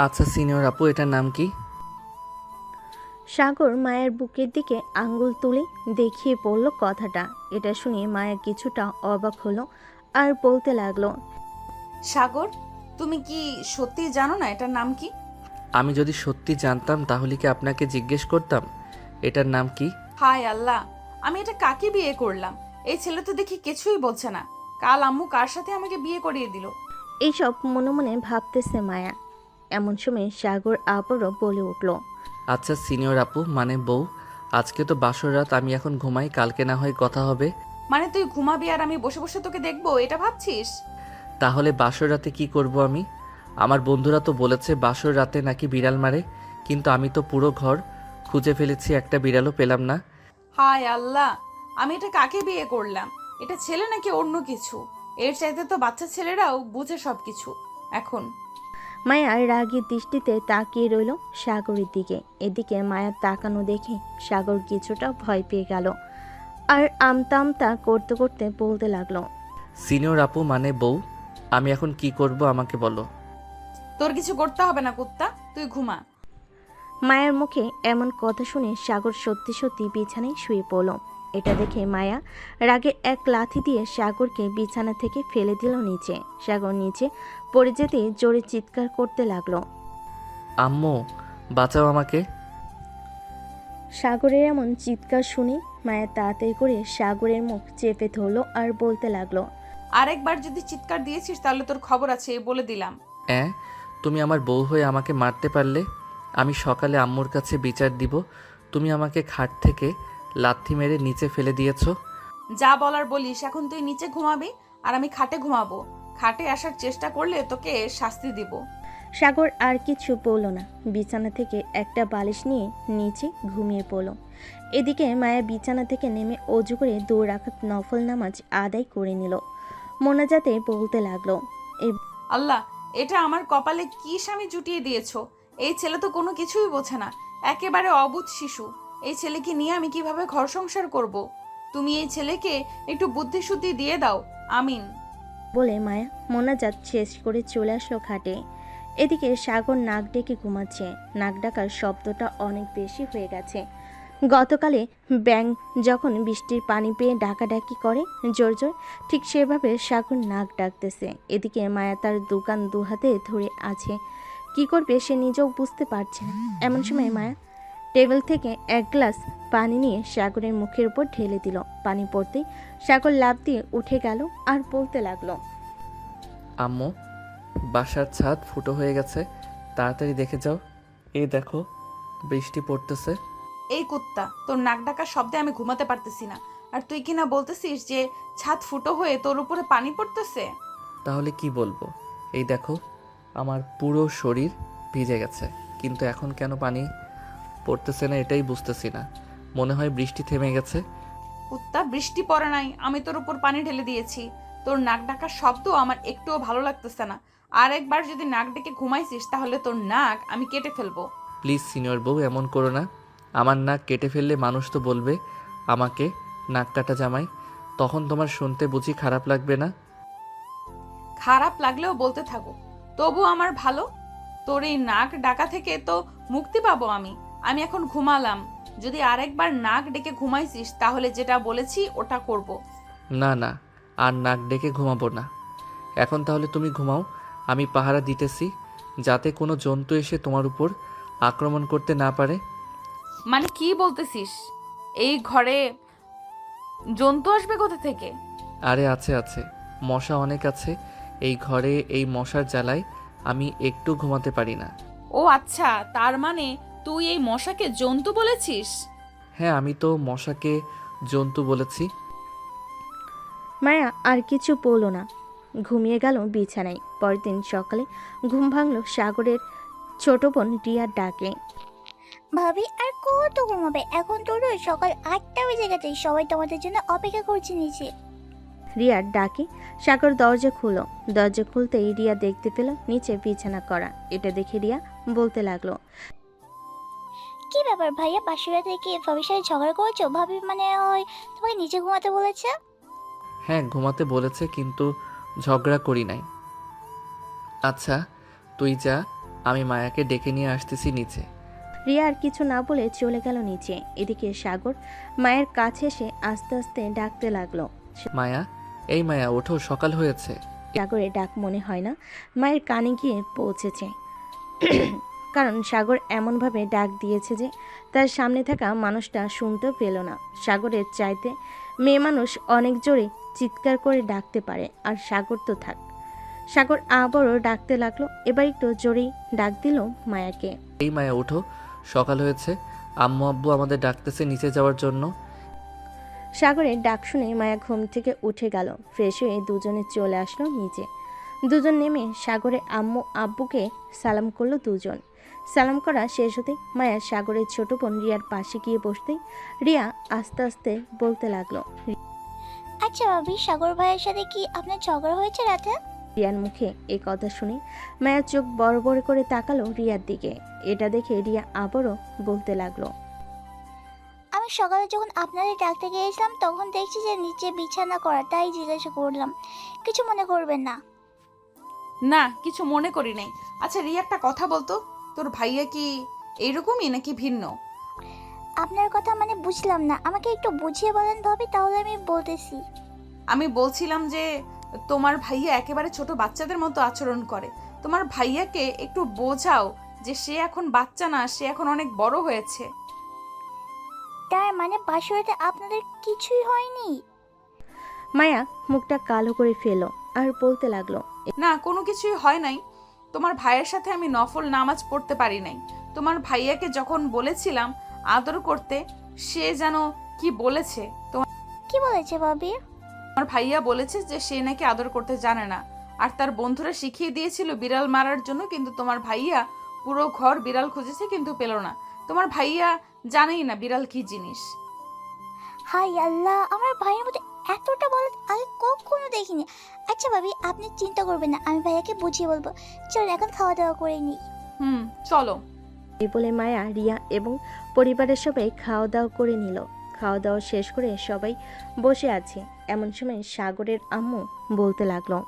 আচ্ছা সিনিয়র আপু, এটার নাম কি? সাগর মায়ের বুকের দিকে আঙ্গুল তুলে দেখিয়ে পড়ল কথাটা। এটা শুনে মায়া কিছুটা অবাক হলো আর বলতে লাগলো, সাগর, তুমি কি সত্যি জানো না এটার নাম কি? আমি যদি সত্যি জানতাম তাহলে কি আপনাকে জিজ্ঞেস করতাম এটার নাম কি? হায় আল্লাহ, আমি এটা কাকে বিয়ে করলাম? এই ছেলে তো দেখি কিছুই বলছে না। কাল আম্মু কার সাথে আমাকে বিয়ে করিয়ে দিল? এইসব মনে মনে ভাবতেছে মায়া। এমন সময় সাগর আবারও বলে উঠল, আচ্ছা সিনিয়র আপু, মানে বউ, আজকে তো বাসর রাত, আমি এখন ঘুমাই, কালকে না হয় কথা হবে। মানে তুই ঘুমাবি আর আমি বসে বসে তোকে দেখবো, এটা ভাবছিস? তাহলে বাসর রাতে কি করব আমি? আমার বন্ধুরা তো বলেছে বাসর রাতে নাকি বিড়াল মারে, কিন্তু আমি তো পুরো ঘর খুঁজে ফেলেছি, একটা বিড়ালও পেলাম না। হায় আল্লাহ, আমি এটা কাকে বিয়ে করলাম? এটা ছেলে নাকি অন্য কিছু? এর চাইতে তো বাচ্চা ছেলেরাও বুঝে সবকিছু এখন। মায়া রাগী দৃষ্টিতে তাকিয়ে রইল সাগরের দিকে। এদিকে মায়ার তাকানো দেখে সাগর কিছুটা ভয় পেয়ে গেল আর আমতা আমতা করতে করতে বলতে লাগলো, সিনিয়র আপু মানে বউ, আমি এখন কি করব আমাকে বলো। তোর কিছু করতে হবে না কুত্তা, তুই ঘুমা। মায়ের মুখে এমন কথা শুনে সাগর সত্যি সত্যি বিছানায় শুয়ে পড়ল। এটা দেখে মায়া রাগে এক লাথি দিয়ে সাগরকে বিছানা থেকে ফেলে দিল নিচে। সাগর নিচে পড়ে যেতে জোরে চিৎকার করতে লাগলো। আম্মু, বাঁচাও আমাকে। সাগরের এমন চিৎকার শুনে মায়া তাড়াতাড়ি করে সাগরের মুখ চেপে ধরলো আর বলতে লাগলো, আরেকবার যদি চিৎকার দিয়েছিস তাহলে তোর খবর আছে, বলে দিলাম। তুমি আমার বউ হয়ে আমাকে মারতে পারলে? আমি সকালে আম্মুর কাছে বিচার দিব। তুমি আমাকে খাট থেকে লাথি মেরে নিচে ফেলে দিয়েছো। যা বলার বলিস, এখন তুই নিচে ঘুমাবি আর আমি খাটে ঘুমাবো। খাটে আসার চেষ্টা করলে তোকে শাস্তি দিব। সাগর আর কিছু বলল না, বিছানা থেকে একটা বালিশ নিয়ে নিচে ঘুমিয়ে পড়ল। এদিকে মায়া বিছানা থেকে নেমে অজু করে 2 রাকাত নফল নামাজ আদায় করে নিল। মোনাজাতে বলতে লাগলো, আল্লাহ, এটা আমার কপালে কি স্বামী জুটিয়ে দিয়েছো? এই ছেলে তো কোনো কিছুই বোঝে না, একেবারে অবুঝ শিশু। এই ছেলেকে নিয়ে আমি কিভাবে ঘর সংসার করব? তুমি এই ছেলেকে একটু বুদ্ধি শুদ্ধি দিয়ে দাও। আমিন। বলে মায়া মোনাজাত শেষ করে চলে আসলো খাটে। এদিকে সাগর নাক ডেকে ঘুমাচ্ছে। নাক ডাকার শব্দটা অনেক বেশি হয়ে গেছে। গতকালে ব্যাঙ যখন বৃষ্টির পানি পেয়ে ডাকাডাকি করে জোর জোর, ঠিক সেভাবে সাগর নাক ডাকতেছে। এদিকে মায়া তার দোকান দুহাতে ধরে আছে, কি করবে সে নিজেও বুঝতে পারছে না। এমন সময় মায়া টেবিল থেকে এক গ্লাস পানি নিয়ে সাগরের মুখের উপর ঢেলে দিল। পানি পড়তেই সাগর লাফ দিয়ে উঠে গেল আর বলতে লাগলো, আম্মু, বাসার ছাদ ফুটো হয়ে গেছে, তাড়াতাড়ি দেখে যাও। এই দেখো, বৃষ্টি পড়তেছে। এই কুত্তা, তোর নাক ডাকার শব্দে আমি ঘুমাতে পারতেছি না। আর তুই কিনা বলতেছিস যে ছাদ ফুটো হয়ে তোর উপরে পানি পড়তেছে? তাহলে কি বলবো? এই দেখো, আমার পুরো শরীর ভিজে গেছে, কিন্তু এখন কেন পানি পড়তেছে না এটাই বুঝতেছি না। মনে হয় বৃষ্টি থেমে গেছে। কুত্তা, বৃষ্টি পড়ে নাই, আমি তোর উপর পানি ঢেলে দিয়েছি। তোর নাক ডাকার শব্দ আমার একটুও ভালো লাগতেছে না। আর একবার যদি নাক ডেকে ঘুমাইছিস তাহলে তোর নাক আমি কেটে ফেলবো। প্লিজ সিনিয়র বউ, এমন করো না। আমার নাক কেটে ফেললে মানুষ তো বলবে আমাকে নাক কাটা জামাই, তখন তোমার শুনতে বুঝি খারাপ লাগবে না? খারাপ লাগলেও বলতে থাকো, তবু আমার ভালো। তোর এই নাক ডাকা থেকে তো মুক্তি পাবো আমি। আমি এখন ঘুমালাম। যদি আরেকবার নাক ডেকে ঘুমাইছিস তাহলে যেটা বলেছি ওটা করব। না না, আর নাক ডেকে ঘুমাবো না। এখন তাহলে তুমি ঘুমাও, আমি পাহারা দিতেছি, যাতে কোনো জন্তু এসে তোমার উপর আক্রমণ করতে না পারে। মানে কি বলতেছিস? এই ঘরে জন্তু আসবে কোথা থেকে? আরে আছে আছে, মশা অনেক আছে এই ঘরে, এই মশার জ্বালায় আমি একটু ঘুমাতে পারি না। ও আচ্ছা, তার মানে তুই এই মশাকে জন্তু বলেছিস? হ্যাঁ, আমি তো মশাকে জন্তু বলেছি। মায়া আর কিছু বলল না, ঘুমিয়ে গেল বিছানায়। পরের দিন সকালে ঘুম ভাঙল সাগরের ছোট বোন রিয়ার ডাকে। ভাবি আর কত ঘুমাবে? এখন তো রোজ সকাল 8টা বেজে গেছে, সবাই তোমাদের জন্য অপেক্ষা করছে নিচে। রিয়ার ডাকে সাগর দরজা খুলো। দরজা খুলতেই রিয়া দেখতে পেল নিচে বিছানা করা। এটা দেখে রিয়া বলতে লাগলো, কি ব্যাপার ভাইয়া, পাশেরা থেকে ভাবির সাথে ঝগড়া করছো? ভাবি মানে হয় তোমাকে নিচে ঘুমাতে বলেছে? হ্যাঁ, ঘুমাতে বলেছে, কিন্তু ঝগড়া করি নাই। আচ্ছা তুই যা, আমি মায়াকে ডেকে নিয়ে আসতেছি নিচে। রিয়া আর কিছু না বলে চলে গেল নিচে। এদিকে সাগর মায়ের কাছে এসে আস্তে আস্তে ডাকতে লাগলো। মায়া, এই মায়া ওঠো, সকাল হয়েছে। সাগরের ডাক মনে হয় না মায়ের কানে গিয়ে পৌঁছেছে, কারণ সাগর এমনভাবে ডাক দিয়েছে যে তার সামনে থাকা মানুষটা শুনতেও পেল না। সাগরের চাইতে মেয়ে মানুষ অনেক জোরে চিৎকার করে ডাকতে পারে, আর সাগর তো থাক। সাগর আবারও ডাকতে লাগলো, এবার একটু জোরেই ডাক দিল মায়াকে। এই মায়া ওঠো, সকাল হয়েছে। আম্মু আব্বু আমাদের ডাকতেছে নিচে যাওয়ার জন্য। সাগরের ডাক শুনে মায়া ঘুম থেকে উঠে গেল। ফ্রেশ হয়ে দুজনে চলে আসলো নিচে। দুজন নেমে সাগরের আম্মু আব্বুকে সালাম করলো দুজন। সালাম করা শেষ হতেই মায়া সাগরের ছোট বোন রিয়ার পাশে গিয়ে বসতেই রিয়া আস্তে আস্তে বলতে লাগলো। আচ্ছা ভাবি, সাগর ভাইয়ের সাথে কি আপনার ঝগড়া হয়েছে রাতে? রিয়ার মুখে এই কথা শুনে মায়া চোখ বড় বড় করে তাকালো রিয়ার দিকে। এটা দেখে রিয়া আবারও বলতে লাগলো। আমি সকালে যখন আপনাদের ডাকতে গিয়েছিলাম তখন দেখছি যে নিচে বিছানা করা, তাই জিজ্ঞাসা করলাম। কিছু মনে করবেন না। না, কিছু মনে করি নাই। আচ্ছা রিয়া, একটা কথা বলতো, তোর ভাইয়া কি এইরকমই নাকি ভিন্ন? আপনার কথা মানে বুঝলাম না, আমাকে একটু বুঝিয়ে বলেন ভাবি, তাহলে আমি বলতেছি। আমি বলছিলাম যে তোমার ভাইয়া একেবারে ছোট বাচ্চাদের মতো আচরণ করে। তোমার ভাইয়াকে একটু বোঝাও যে সে এখন বাচ্চা না, সে এখন অনেক বড় হয়েছে। তার মানে বাসুরাতে আপনাদের কিছুই হয়নি? মায়া মুখটা কালো করে ফেলো আর বলতে লাগলো। না, কোনো কিছুই হয় নাই। তোমার ভাইয়ের সাথে আমি নফল নামাজ পড়তে পারি নাই। তোমার ভাইয়াকে যখন বলেছিলাম আদর করতে, সে যেন কি বলেছে। কি বলেছে ভাবি? তোমার ভাইয়া বলেছে যে সে নাকি আদর করতে জানে না, আর তার বন্ধুরা শিখিয়ে দিয়েছিল বিড়াল মারার জন্য, কিন্তু তোমার ভাইয়া পুরো ঘর বিড়াল খুঁজেছে কিন্তু পেল না। তোমার ভাইয়া জানেই না বিড়াল কি জিনিস। হাই আল্লাহ, আমার ভাইয়ের মতো এতটা বলে আগে কখনো দেখিনি। আচ্ছা ভাবি, আপনি চিন্তা করবেন না, আমি ভাইয়াকে বুঝিয়ে বলবো। চল এখন খাওয়া দাওয়া করে নিই। চলো। এই বলে মায়া রিয়া এবং পরিবারের সবাই খাওয়া দাওয়া করে নিল। খাওয়া দাওয়া শেষ করে সবাই বসে আছে। এমন সময় সাগরের আম্মু বলতে লাগলো।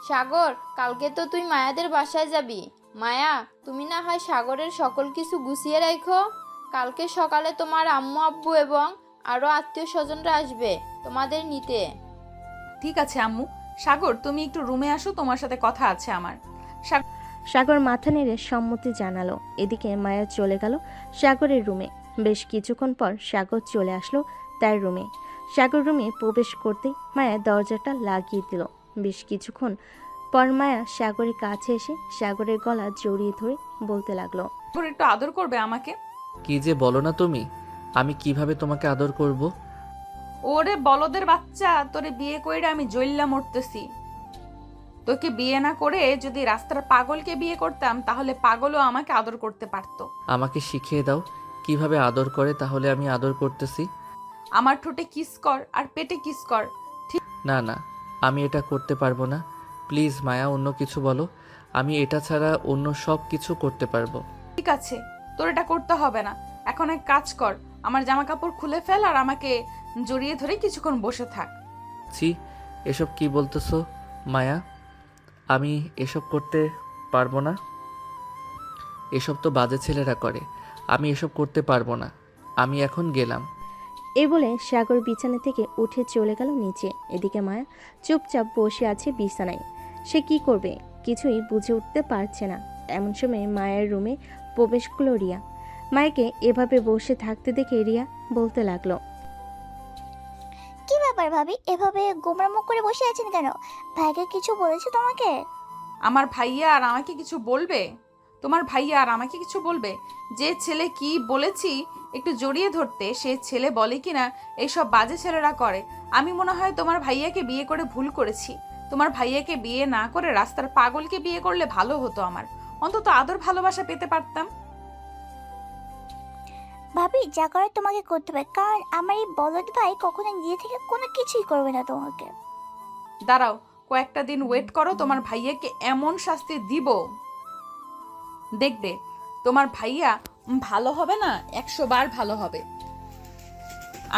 সাগর, কালকে তো তুই মায়াদের বাসায় যাবি। মায়া, তুমি না হয় সাগরের সকল কিছু গুছিয়ে রাখো। কালকে সকালে তোমার আম্মু আব্বু এবং আরও আত্মীয় স্বজনরা আসবে তোমাদের নিতে। ঠিক আছে আম্মু। সাগর, তুমি একটু রুমে আসো, তোমার সাথে কথা আছে আমার। সাগর মাথা নেড়ে সম্মতি জানালো। এদিকে মায়া চলে গেল সাগরের রুমে। বেশ কিছুক্ষণ পর সাগর চলে আসলো তার রুমে। সাগর রুমে প্রবেশ করতেই মায়া দরজাটা লাগিয়ে দিল। বেশ কিছুক্ষণ পর মায়া সাগরের কাছে এসে সাগরের গলা জড়িয়ে ধরে বলতে লাগলো। সাগর, একটু আদর করবে আমাকে? কি যে বলো না তুমি, আমি কিভাবে তোমাকে আদর করব? ওরে বলদের বাচ্চা, তোরে বিয়ে কইরা আমি জইল্লা মরতেছি। তোকে বিয়ে না করে যদি রাস্তার পাগলকে বিয়ে করতাম, তাহলে পাগলও আমাকে আদর করতে পারতো। আমাকে শিখিয়ে দাও কিভাবে আদর করে, তাহলে আমি আদর করতেছি। আমার ঠোঁটে কিস কর আর পেটে কিস কর। না না, আমি এটা করতে পারবো না। প্লিজ মায়া, অন্য কিছু বলো। আমি এটা ছাড়া অন্য সব কিছু করতে পারবো। ঠিক আছে, তোর এটা করতে হবে না। এখন এক কাজ কর, আমার জামা কাপড় খুলে ফেল আর আমাকে জড়িয়ে ধরে কিছুক্ষণ বসে থাক। ছি, এসব কি বলতেছো মায়া? আমি এসব করতে পারবো না। এসব তো বাজে ছেলেরা করে, আমি এসব করতে পারবো না। আমি এখন গেলাম। এই বলে সাগর বিছানা থেকে উঠে চলে গেল নিচে। এদিকে মায়া চুপচাপ বসে আছে বিছানায়। সে কি করবে কিছুই বুঝে উঠতে পারছে না। এমন সময় মায়ের রুমে প্রবেশ করলো রিয়া। মায়াকে এভাবে বসে থাকতে দেখে রিয়া বলতে লাগলো। কি ব্যাপার ভাবি, এভাবে গোমরা মুখ করে বসে আছেন কেন? ভাইকে কিছু বলেছে তোমাকে? আমার ভাইয়া আর আমাকে কিছু বলবে? তোমার ভাইয়া আর আমাকে কিছু বলবে? যে ছেলে কি বলেছি একটু জড়িয়ে ধরতে, সে ছেলে বলে কিনা এইসব বাজে ছেলেরা করে। আমি মনে হয় তোমার ভাইয়াকে বিয়ে করে ভুল করেছি। তোমার ভাইয়াকে বিয়ে না করে রাস্তার পাগলকে বিয়ে করলে ভালো হতো, আমার অন্তত আদর ভালোবাসা পেতে পারতাম। ভাবি, যা করার তোমাকে করতে হবে, কারণ আমার এই বলদ ভাই কখনো নিজে থেকে কোনো কিছুই করবে না তোমাকে। দাঁড়াও, কয়েকটা দিন ওয়েট করো, তোমার ভাইয়াকে এমন শাস্তি দিব দেখবে তোমার ভাইয়া ভালো হবে না, 100 বার ভালো হবে।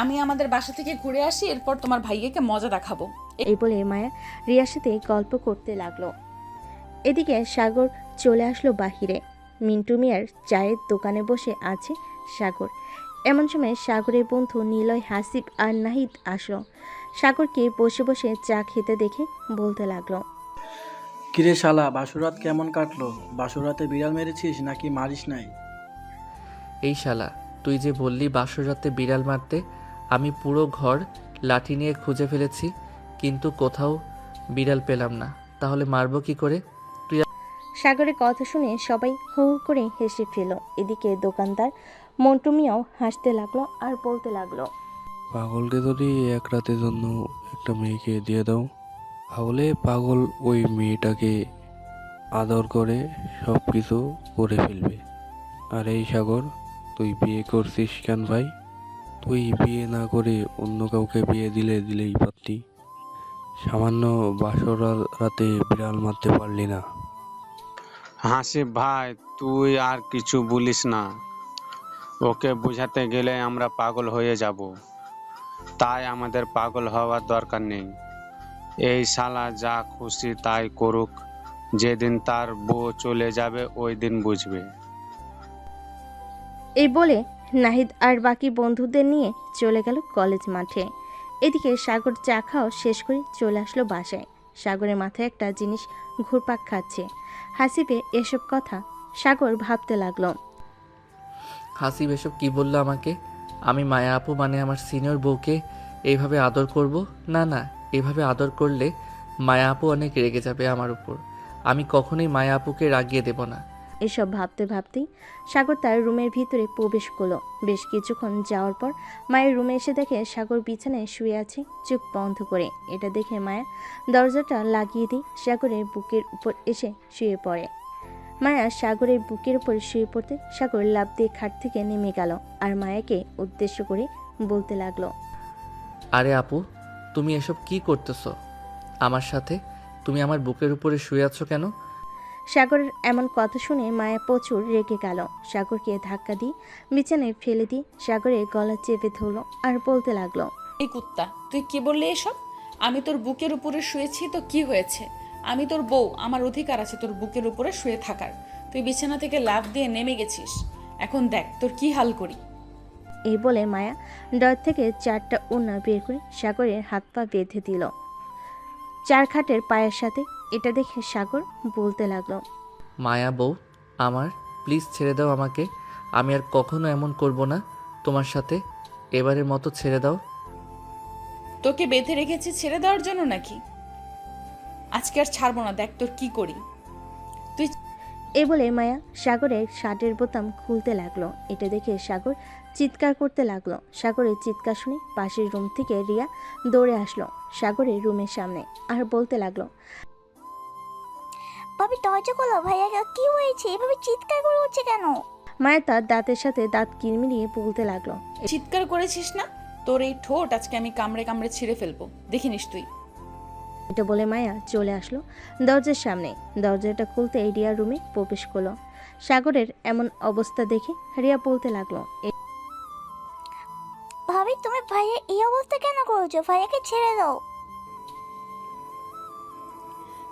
আমি আমাদের বাসা থেকে ঘুরে আসি, এরপর তোমার ভাইয়াকে মজা দেখাবো। এই বলে মায়া রিয়ার সাথে গল্প করতে লাগলো। এদিকে সাগর চলে আসলো বাহিরে। মিন্টু মিয়ার চায়ের দোকানে বসে আছে সাগর। এমন সময় সাগরের বন্ধু নিলয়, হাসিব আর নাহিদ আসলো। সাগরকে বসে বসে চা খেতে দেখে বলতে লাগলো, কিরে শালা, বাসুরাত কেমন কাটলো? বাসুরাতে বিড়াল মেরেছিস নাকি মারিস নাই? এই শালা, তুই যে বললি বাসর রাতে বিড়াল মারতে, আমি পুরো ঘর লাঠি নিয়ে খুঁজে ফেলেছি, কিন্তু কোথাও বিড়াল পেলাম না। তাহলে মারবো কি করে? সাগরের কথা শুনে সবাই হু হু করে হেসে ফেল। এদিকে দোকানদার মন্টু মিয়াও হাসতে লাগলো আর বলতে লাগলো, পাগলকে যদি এক রাতের জন্য একটা মেয়েকে দিয়ে দাও, তাহলে পাগল ওই মেয়েটাকে আদর করে সব কিছু করে ফেলবে। আর এই সাগর, তুই বিয়ে করছিস কেন ভাই? তুই বিয়ে না করে অন্য কাউকে বিয়ে দিলেই পারতি। সামান্য বাসর রাতে বিড়াল মারতে পারলি না। হাসিব ভাই, তুই আর কিছু বলিস না। ওকে বোঝাতে গেলে আমরা পাগল হয়ে যাব, তাই আমাদের পাগল হওয়ার দরকার নেই। এই শালা যা খুশি তাই করুক, যেদিন তার বউ চলে যাবে ওই দিন বুঝবে। এই বলে নাহিদ আর বাকি বন্ধুদের নিয়ে চলে গেল কলেজ মাঠে। এদিকে সাগর চা খাওয়া শেষ করে চলে আসলো বাসায়। সাগরের মাথায় একটা জিনিস ঘুরপাক খাচ্ছে। হাসিবে এসব কথা সাগর ভাবতে লাগলো। হাসিব এসব কি বললো আমাকে? আমি মায়া আপু মানে আমার সিনিয়র বউকে এইভাবে আদর করব? না না, এভাবে আদর করলে মায়া আপু অনেক রেগে যাবে আমার উপর। আমি কখনোই মায়া আপুকে রাগিয়ে দেব না। এসব ভাবতে ভাবতেই সাগর তার রুমের ভিতরে প্রবেশ করলো। বেশ কিছুক্ষণ যাওয়ার পর মায়ের রুমে এসে দেখে সাগর বিছানায় শুয়ে আছে চোখ বন্ধ করে। এটা দেখে মায়া দরজাটা লাগিয়ে দিয়ে সাগরের বুকের উপর এসে শুয়ে পড়ে। মায়া সাগরের বুকের উপর শুয়ে পড়তে সাগর লাফ দিয়ে খাট থেকে নেমে গেল আর মায়াকে উদ্দেশ্য করে বলতে লাগলো, আরে আপু, তুমি এসব কি করতেছো আমার সাথে? তুমি আমার বুকের উপরে শুয়ে আছো কেন? সাগরের এমন কথা শুনে মায়া প্রচুর রেগে গেল। সাগরকে ধাক্কা দিয়ে বিছানায় ফেলে দিয়ে সাগরের গলা চেপে ধরল আর বলতে লাগলো, এই কুত্তা, তুই কি বললি এসব? আমি তোর বুকের উপরে শুয়েছি তো কি হয়েছে? আমি তোর বউ, আমার অধিকার আছে তোর বুকের উপরে শুয়ে থাকার। তুই বিছানা থেকে লাফ দিয়ে নেমে গেছিস, এখন দেখ তোর কি হাল করি। এই বলে মায়া ডর থেকে 4টা ওড়না বের করে সাগরের হাত পা বেঁধে দিল চার খাটের পায়ের সাথে। এটা দেখে সাগর বলতে লাগলো, মায়া বউ আমার, প্লিজ ছেড়ে দাও আমাকে। আমি আর কখনো এমন করব না তোমার সাথে। এবারের মতো ছেড়ে দাও। তোকে বেঁধে রেখেছি ছেড়ে দেওয়ার জন্য নাকি? আজকে আর ছাড়বো না, দেখ তোর কি করি। এই বলে মায়া সাগরের শার্টের বোতাম খুলতে লাগলো। এটা দেখে সাগর চিৎকার করতে লাগলো। সাগরের চিৎকার শুনে পাশের রুম থেকে রিয়া দৌড়ে আসলো সাগরের রুমের সামনে আর বলতে লাগলো, ভাবি দরজা খোলো, ভাইয়া কি হয়েছে? এভাবে চিৎকার করে উঠছে কেন? মায়া তার দাঁতের সাথে দাঁত কিরমিরিয়ে বলতে লাগলো, চিৎকার করেছিস না? তোর এই ঠোঁট আজকে আমি কামড়ে কামড়ে ছিঁড়ে ফেলবো, দেখিনিস তুই। এটা বলে মায়া চলে আসলো দরজার সামনে। দরজাটা খুলতে রিয়া রুমে প্রবেশ করলো। সাগরের এমন অবস্থা দেখে রিয়া বলতে লাগলো, ভাবি তুমি ভাইয়া এই অবস্থা কেন করেছো? ভাইয়াকে ছেড়ে দাও।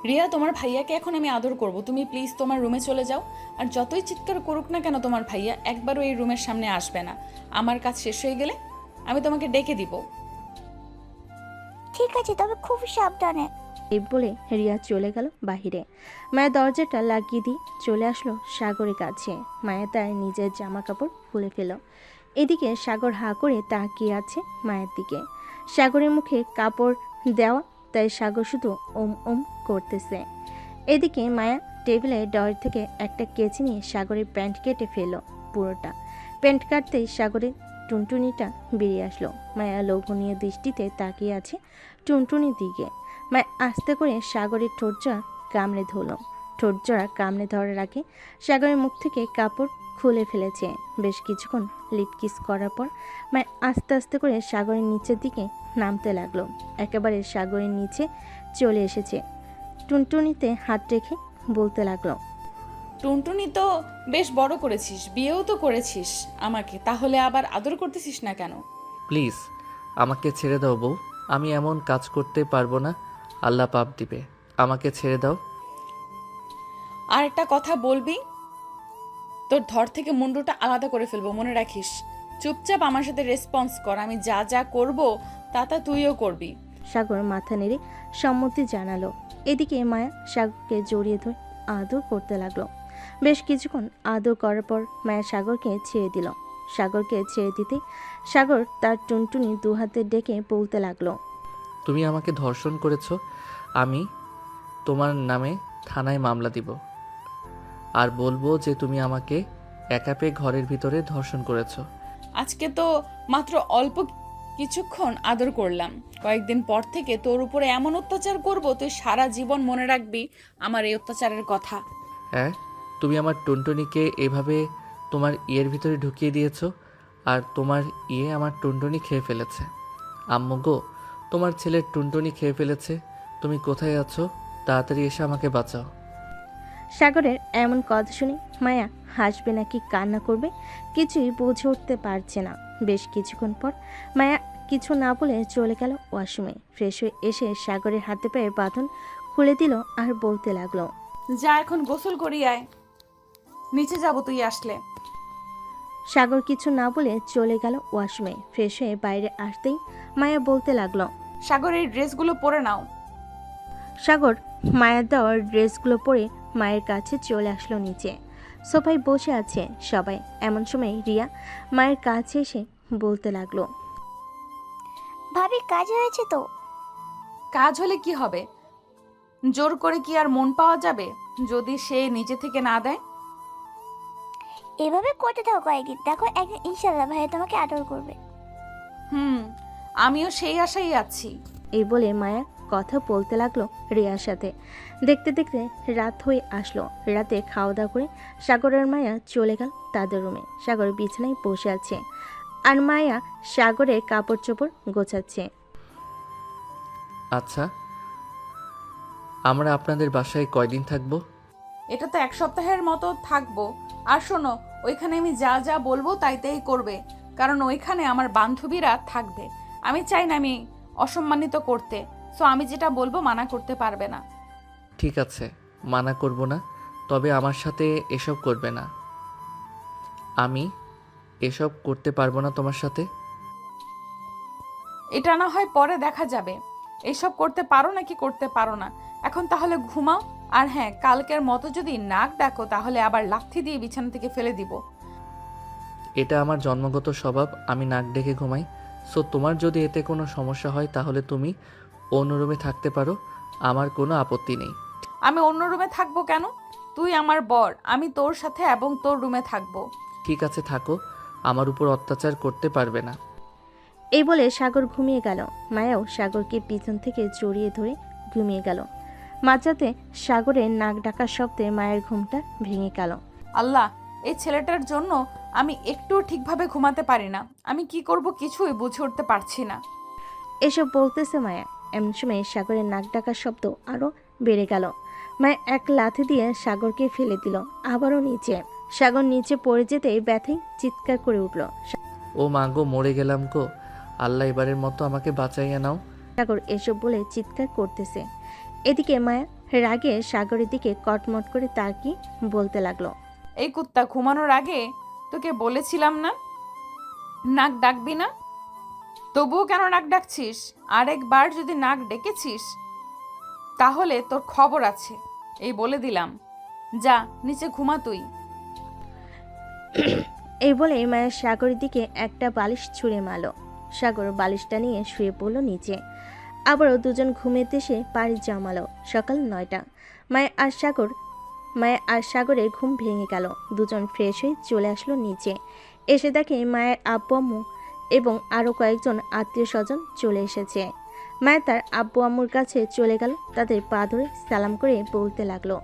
রিয়া, তোমার ভাইয়াকে এখন আমি আদর করব, তুমি প্লিজ তোমার রুমে চলে যাও। আর যতই চিৎকার করুক না কেন তোমার ভাইয়া, একবারও এই রুমের সামনে আসবে না। আমার কাজ শেষ হয়ে গেলে আমি তোমাকে ডেকে দিব। ঠিক আছে, তবে খুব সাবধানে। এই বলে রিয়া চলে গেল বাহিরে। মায়া দরজাটা লাগিয়ে দিয়ে চলে আসলো সাগরের কাছে। মায়া তার নিজের জামা কাপড় খুলে ফেল। এদিকে সাগর হা করে তাকিয়ে আছে মায়ের দিকে। সাগরের মুখে কাপড় দেওয়া, তাই সাগর শুধু ওম ওম করতেছে। এদিকে মায়া টেবিলে ডয়ের থেকে একটা কেচি নিয়ে সাগরের প্যান্ট কেটে ফেলল পুরোটা। প্যান্ট কাটতেই সাগরের টুনটুনিটা বেরিয়ে আসলো। মায়া লোভনীয় দৃষ্টিতে তাকিয়ে আছে টুনটুনির দিকে। মায়া আস্তে করে সাগরের ঠোঁটজোড়া কামড়ে ধরল। ঠোঁটজোড়া কামড়ে ধরার আগে সাগরের মুখ থেকে কাপড় খুলে ফেলেছে। বেশ কিছুক্ষণ লিপ কিস করার পর মায়া আস্তে আস্তে করে সাগরের নিচের দিকে নামতে লাগলো। একেবারে সাগরের নিচে চলে এসেছে। টুনটুনিতে হাত রেখে বলতে লাগলো, টুনটুনি তো বেশ বড় করেছিস, বিয়েও তো করেছিস আমাকে, তাহলে আবার আদর করতেছিস না কেন? প্লিজ আমাকে ছেড়ে দাও বউ, আমি এমন কাজ করতে পারবো না, আল্লাহ পাপ দিবে। আমাকে ছেড়ে দাও। আর একটা কথা বলবি, তোর ধর থেকে মুন্ডুটা আলাদা করে ফেলবো, মনে রাখিস। চুপচাপ আমার সাথে রেসপন্স কর, আমি যা যা করব তা তা তুইও করবি। সাগর মাথা নেড়ে সম্মতি জানালো। এদিকে মায়া সাগরকে জড়িয়ে ধরে আদর করতে লাগলো। বেশ কিছুক্ষণ আদর করার পর মায়া সাগরকে ছেড়ে দিল। সাগরকে ছেড়ে দিতে সাগর তার টুনটুনি দু হাতে ডেকে বলতে লাগলো। তুমি আমাকে ধর্ষণ করেছো, আমি তোমার নামে থানায় মামলা দিব, আর বলবো যে তুমি আমাকে একা পেয়ে ঘরের ভিতরে ধর্ষণ করেছো। আজকে তো মাত্র অল্প কিছুক্ষণ আদর করলাম, কয়েকদিন পর থেকে তোর উপরে এমন অত্যাচার করব তুই সারা জীবন মনে রাখবি আমার এই অত্যাচারের কথা। হ্যাঁ, তুমি আমার টুনটুনিকে এভাবে তোমার ইয়ের ভিতরে ঢুকিয়ে দিয়েছো, আর তোমার ইয়ে আমার টুনটুনি খেয়ে ফেলেছে। আম্মু গো, তোমার ছেলের টুনটুনি খেয়ে ফেলেছে। তুমি কোথায় আছো? তাড়াতাড়ি এসে আমাকে বাঁচাও। সাগরের এমন কথা শুনে মায়া হাসবে নাকি কান্না করবে কিছুই বুঝে উঠতে পারছে না। বেশ কিছুক্ষণ পর মায়া কিছু না বলে চলে গেল ওয়াশরুমে। ফ্রেশ হয়ে এসে সাগরের হাতে পায়ে বাঁধন খুলে দিল আর বলতে লাগলো। যা এখন গোসল করি আয়, নিচে যাব তুই আসলে। সাগর কিছু না বলে চলে গেল ওয়াশরুমে। ফ্রেশ হয়ে বাইরে আসতেই মায়া বলতে লাগলো। সাগর এই ড্রেসগুলো পরে নাও। সাগর মায়ের দেওয়ার ড্রেসগুলো পরে মায়ের কাছে চলে আসলো নিচে। সোফায় বসে আছে সবাই। এমন সময় রিয়া মায়ের কাছে এসে বলতে লাগলো। ভাবি কাজ হয়েছে তো? কাজ হলে কি হবে, জোর করে কি আর মন পাওয়া যাবে যদি সে নিজে থেকে না দেয়? এভাবে করতে থাকো কয়েকদিন, দেখো একদিন ইনশাল্লাহ ভাইয়া তোমাকে আদর করবে। আমিও সেই আশাই আছি। এই বলে মায়া কথা বলতে লাগলো রিয়ার সাথে। দেখতে দেখতে রাত হয়ে আসলো। রাতে খাওয়া দাওয়া করে সাগর আর মায়া চলে গেল তাদের রুমে। সাগর বিছানায় বসে আছে আর মায়া সাগরের কাপড় চোপড় গোছাচ্ছে। আচ্ছা, আমরা আপনাদের বাসায় কয়দিন থাকবো? এটা তো 1 সপ্তাহের মতো থাকবো। আর শোনো, ওইখানে আমি যা যা বলবো তাই তাই করবে, কারণ ওইখানে আমার বান্ধবীরা থাকবে। আমি চাই না আমি অসম্মানিত করতে, সো আমি যেটা বলবো মানা করতে পারবে না। ঠিক আছে, মানা করব না, তবে আমার সাথে এসব করবে না। আমি এসব করতে পারবো না তোমার সাথে। এটা না হয় পরে দেখা যাবে, এসব করতে পারো নাকি করতে পারো না। এখন তাহলে ঘুমাও। আর হ্যাঁ, কালকের মতো যদি নাক ডাকো তাহলে আবার লাথি দিয়ে বিছানা থেকে ফেলে দিব। এটা আমার জন্মগত স্বভাব, আমি নাক ডেকে ঘুমাই। সো তোমার যদি এতে কোনো সমস্যা হয় তাহলে তুমি অন্য রুমে থাকতে পারো, আমার কোনো আপত্তি নেই। আমি অন্য রুমে থাকবো কেন? তুই আমার বর, আমি তোর সাথে এবং তোর রুমে থাকবো। ঠিক আছে, থাকো, আমার উপর অত্যাচার করতে পারবে না। এই বলে সাগর ঘুমিয়ে গেল। মায়াও সাগরকে পিছন থেকে জড়িয়ে ধরে ঘুমিয়ে গেল। মাঝরাতে সাগরের নাক ডাকার শব্দে মায়ের ঘুমটা ভেঙে গেল। আল্লাহ, এই ছেলেটার জন্য আমি একটু ঠিকভাবে ঘুমাতে পারি না। আমি কি করব কিছুই বুঝে উঠতে পারছি না। এসব বলতেছে মায়া। এমন সময় সাগরের নাক ডাকার শব্দ আরো বেড়ে গেল। মায়া এক লাথি দিয়ে সাগরকে ফেলে দিল আবারও নিচে। সাগর নিচে পড়ে যেতেই ব্যথায় চিৎকার করে উঠল। ও মা গো, মরে গেলাম গো, আল্লাহ এবারের মতো আমাকে বাঁচাইয়া নাও। সাগর এসব বলে চিৎকার করতেছে। এদিকে মায়া রাগে সাগরের দিকে কটমট করে তাকিয়ে বলতে লাগলো। এই কুত্তা, ঘুমানোর আগে তোকে বলেছিলাম না নাক ডাকবি না? তবুও কেন নাক ডাকছিস? আরেকবার যদি নাক ডেকেছিস তাহলে তোর খবর আছে, এই বলে দিলাম। যা নিচে ঘুমা তুই। এই বলে মায়া সাগরের দিকে একটা বালিশ ছুঁড়ে মারল। সাগর বালিশটা নিয়ে শুয়ে পড়ল নিচে। আবারও দুজন ঘুমের দেশে পাড়ি জমালো। সকাল 9টা। মায়া আর সাগরের ঘুম ভেঙে গেল। দুজন ফ্রেশ হয়ে চলে আসলো নিচে। এসে দেখে মায়ের আব্বু আম্মু এবং আরও কয়েকজন আত্মীয় স্বজন চলে এসেছে। মায়া তার আব্বু আম্মুর কাছে চলে গেল। তাদের পা ধরে সালাম করে বলতে লাগলো।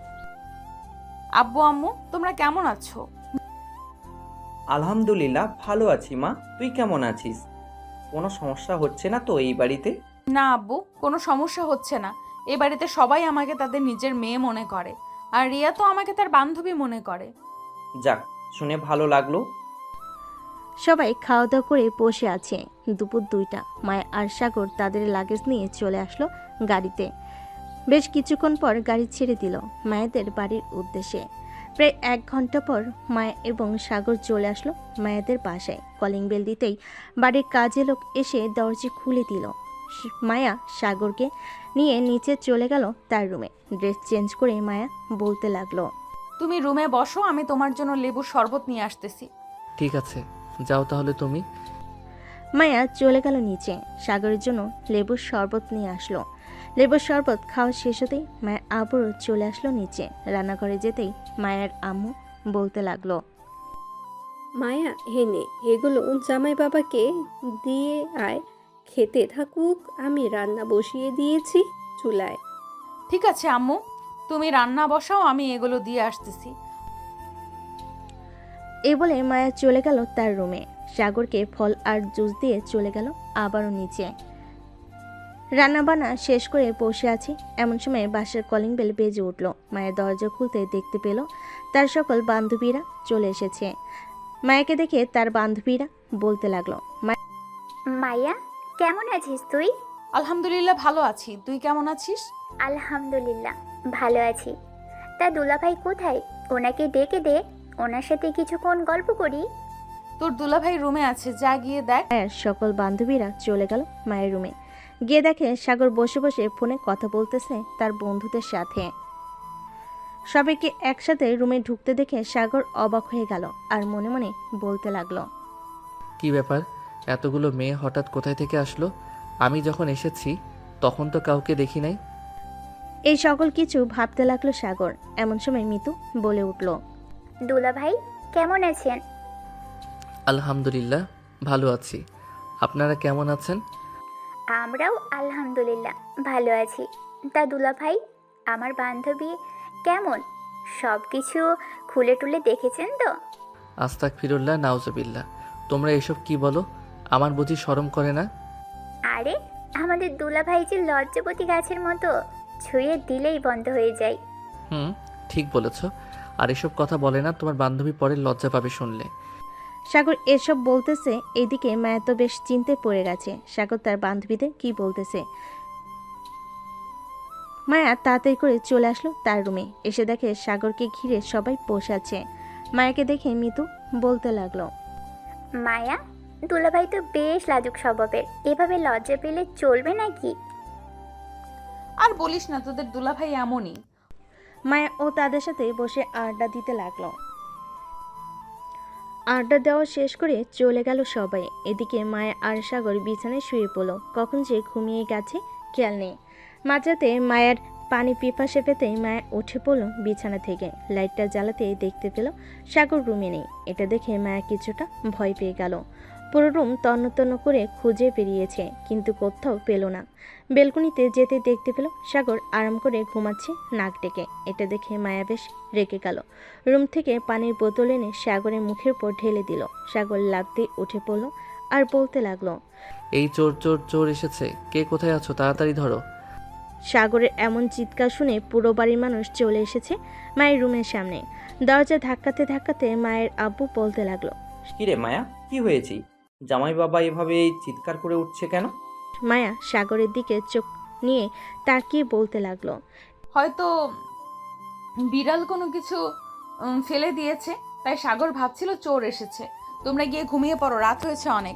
আব্বু আম্মু, তোমরা কেমন আছো? আলহামদুলিল্লাহ ভালো আছি মা, তুই কেমন আছিস? কোনো সমস্যা হচ্ছে না তো এই বাড়িতে? না আব্বু, কোনো সমস্যা হচ্ছে না। এ বাড়িতে সবাই আমাকে তাদের নিজের মেয়ে মনে করে, আর রিয়া তো আমাকে তার বান্ধবী মনে করে। যাক, শুনে ভালো লাগলো। সবাই খাওয়া দাওয়া করে বসে আছে। দুপুর 2টা। মায়া আর সাগর তাদের লাগেজ নিয়ে চলে আসলো গাড়িতে। বেশ কিছুক্ষণ পর গাড়ি ছেড়ে দিল মায়াদের বাড়ির উদ্দেশ্যে। প্রায় 1 ঘন্টা পর মায়া এবং সাগর চলে আসলো মায়াদের বাসায়। কলিং বেল দিতেই বাড়ির কাজে লোক এসে দরজা খুলে দিল। মায়া সাগরকে নিয়ে নিচে চলে গেল তার রুমে। ড্রেস চেঞ্জ করে মায়া বলতে লাগলো, তুমি রুমে বসো, আমি তোমার জন্য লেবুর শরবত নিয়ে আসতেছি। ঠিক আছে, যাও তাহলে তুমি। মায়া চলে গেল নিচে, সাগরের জন্য লেবুর শরবত নিয়ে আসলো। লেবুর শরবত খাওয়া শেষ হতেই মায়া আবারও চলে আসলো নিচে। রান্নাঘরে যেতেই মায়ের আম্মু বলতে লাগলো, মায়া হেনে এগুলো জামাই বাবাকে দিয়ে আয়, খেতে থাকুক, আমি রান্না বসিয়ে দিয়েছি চুলায়। ঠিক আছে আম্মু, তুমি রান্না বসাও, আমি এগুলো দিয়ে আসতেছি। এই বলে মায়া চলে গেল তার রুমে। সাগরকে ফল আর জুস দিয়ে চলে গেল আবারও নিচে। রান্নাবান্না শেষ করে বসে আছি, এমন সময় বাসার কলিং বেল বেজে উঠল। মায়ের দরজা খুলতে দেখতে পেল তার সকল বান্ধবীরা চলে এসেছে। মায়াকে দেখে তার বান্ধবীরা বলতে লাগলো, মায়া কেমন আছিস তুই? আলহামদুলিল্লাহ ভালো আছি, তুই কেমন আছিস? আলহামদুলিল্লাহ ভালো আছি। তা দুলাভাই কোথায়? ওনাকে ডেকে দে, ওনার সাথে কিছুক্ষণ গল্প করি। তোর দুলাভাই রুমে আছে, যা গিয়ে দেখ। মায়ের সকল বান্ধবীরা চলে গেল মায়ের রুমে। গিয়ে দেখে সাগর বসে বসে ফোনে কথা বলতেছে তার বন্ধুদের সাথে। সবাইকে একসাথে রুমে ঢুকতে দেখে সাগর অবাক হয়ে গেল আর মনে মনে বলতে লাগলো, কি ব্যাপার, এতগুলো মেয়ে হঠাৎ কোথায় থেকে আসলো? আমি যখন এসেছি তখন তো কাউকে দেখি নাই। এই সকল কিছু ভাবতে লাগলো সাগর। এমন সময় মিতু বলে উঠল, দুলাভাই কেমন আছেন? আলহামদুলিল্লাহ ভালো আছি, আপনারা কেমন আছেন? আমরাও আলহামদুলিল্লাহ ভালো আছি। তা দুলাভাই, আমার বান্ধবী কেমন? সব কিছু খুলে টুলে দেখেছেন তো? আস্তাগফিরুল্লাহ নাউজুবিল্লাহ, তোমরা এসব কি বলো? আমার বুঝি শরম করে না? আরে আমাদের দুলাভাই যে লজ্জাপতি গাছের মতো, ছুঁয়ে দিলেই বন্ধ হয়ে যায়। হুম, ঠিক বলেছ। আর এসব কথা বলে না, তোমার বান্ধবী পরে লজ্জা পাবে শুনলে। সাগর এসব বলতেছে, এইদিকে মায়া তো বেশ চিন্তে পড়ে গেছে সাগর তার বান্ধবীদের কি বলতেছে। মায়া তাড়াতাড়ি করে চলে আসলো তার রুমে। এসে দেখে সাগরকে ঘিরে সবাই বসে আছে। মায়াকে দেখে মিতু বলতে লাগলো, মায়া, দুলাভাই তো বেশ লাজুক স্বভাবের, এভাবে লজ্জা পেলে চলবে নাকি? আর বলিস না, তোদের দুলাভাই এমনই। মায়া ও তাদের সাথে বসে আড্ডা দিতে লাগলো। আড্ডা দেওয়া শেষ করে চলে গেল সবাই। এদিকে মায়া আর সাগর বিছানায় শুয়ে পড়ল। কখন যে ঘুমিয়ে গেছে খেয়াল নেই। মাঝরাতে মায়ের পানি পিপাসা পেতেই মায়া উঠে পড়ল বিছানা থেকে। লাইটটা জ্বালাতে দেখতে পেল সাগর রুমে নেই। এটা দেখে মায়া কিছুটা ভয় পেয়ে গেল। পুরো রুম তন্ন তন্ন করে খুঁজে বেরিয়েছে, কিন্তু কোথাও পেল না। বেলকনিতে যেতে দেখতে পেল সাগর আরাম করে ঘুমাচ্ছে নাক ডেকে। এটা দেখে মায়া বেশ রেগে গেল। রুম থেকে পানির বোতল এনে সাগরের মুখের উপর ঢেলে দিল। সাগর লাফ দিয়ে উঠে পড়ল আর বলতে লাগলো, এই চোর চোর চোর এসেছে, কে কোথায় আছো, তাড়াতাড়ি ধরো। সাগরের এমন চিৎকার শুনে পুরো বাড়ির মানুষ চলে এসেছে মায়ের রুমের সামনে। দরজা ধাক্কাতে ধাক্কাতে মায়ের আব্বু বলতে লাগলো, কিরে মায়া, কি হয়েছে? জামাই বাবা এভাবে চিৎকার করে উঠছে কেন? মায়া সাগরের দিকে চোখ নিয়ে তাকিয়ে বলতে লাগলো, হয়তো বিড়াল কোনো কিছু ফেলে দিয়েছে, তাই সাগর ভাবছিল চোর এসেছে। তোমরা গিয়ে ঘুমিয়ে পড়ো, রাত হয়েছে অনেক।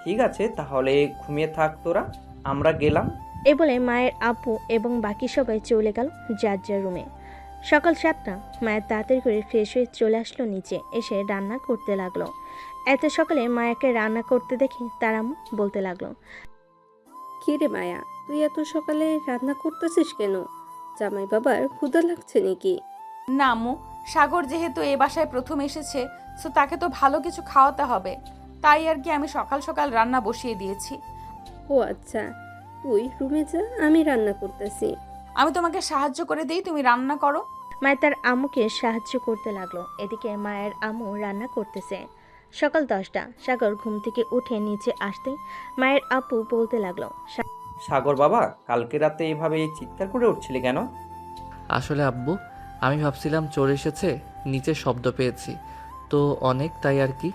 ঠিক আছে, তাহলে ঘুমিয়ে থাক তোরা, আমরা গেলাম। এ বলে মায়ের আব্বু এবং বাকি সবাই চলে গেল যার যার রুমে। সকাল 7টা। মায়ের তাড়াতাড়ি করে ফ্রেশ হয়ে চলে আসলো নিচে, এসে রান্না করতে লাগলো। এত সকালে মায়াকে রান্না করতে দেখে তার আম্মু বলতে লাগলো, কি রে মায়া, তুই এত সকালে রান্না করতেছিস কেন? জামাই বাবার ক্ষুধা লাগছে নাকি? না আম্মু, সাগর যেহেতু এ বাসায় প্রথম এসেছে, সো তাকে তো ভালো কিছু খাওয়াতে হবে, তাই আর কি আমি সকাল সকাল রান্না বসিয়ে দিয়েছি। ও আচ্ছা, তুই রুমে যা, আমি রান্না করতেছি। আমি তোমাকে সাহায্য করে দিই, তুমি রান্না করো। মায়ের তার আম্মুকে সাহায্য করতে লাগলো। এদিকে মায়ের আম্মু রান্না করতেছে। সকাল 10টা। সাগর ঘুম থেকে উঠে নিচে আসতেই মায়ের আব্বু বলতে লাগলো, সাগর বাবা, কালকে রাতে এভাবে চিৎকার করে উঠছিলি কেন? আসলে আব্বু, আমি ভাবছিলাম চোর এসেছে, নিচে শব্দ পেয়েছি তো অনেক, তাই আর কি।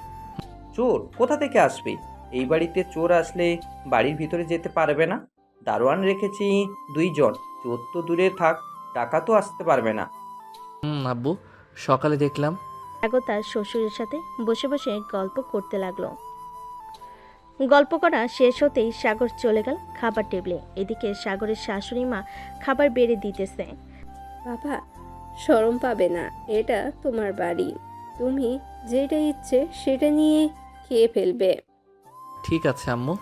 চোর কোথা থেকে আসবে? এই বাড়িতে চোর আসলে বাড়ির ভিতরে যেতে পারবে না। দারোয়ান রেখেছি 2 জন, চোর তো দূরে থাক, টাকা তো আসতে পারবে না। আব্বু, সকালে দেখলাম। সাগর তার শ্বশুরের সাথে বসে বসে গল্প করতে লাগলো। গল্প করা শেষ হতেই সাগর চলে গেল খাবার টেবিলে। এদিকে সাগরের শাশুড়ি মা খাবার বেড়ে দিতেছে। বাবা, শরম পাবে না, এটা তোমার বাড়ি, তুমি যেটা ইচ্ছে সেটা নিয়ে খেয়ে ফেলবে। ঠিক আছে আম্মু।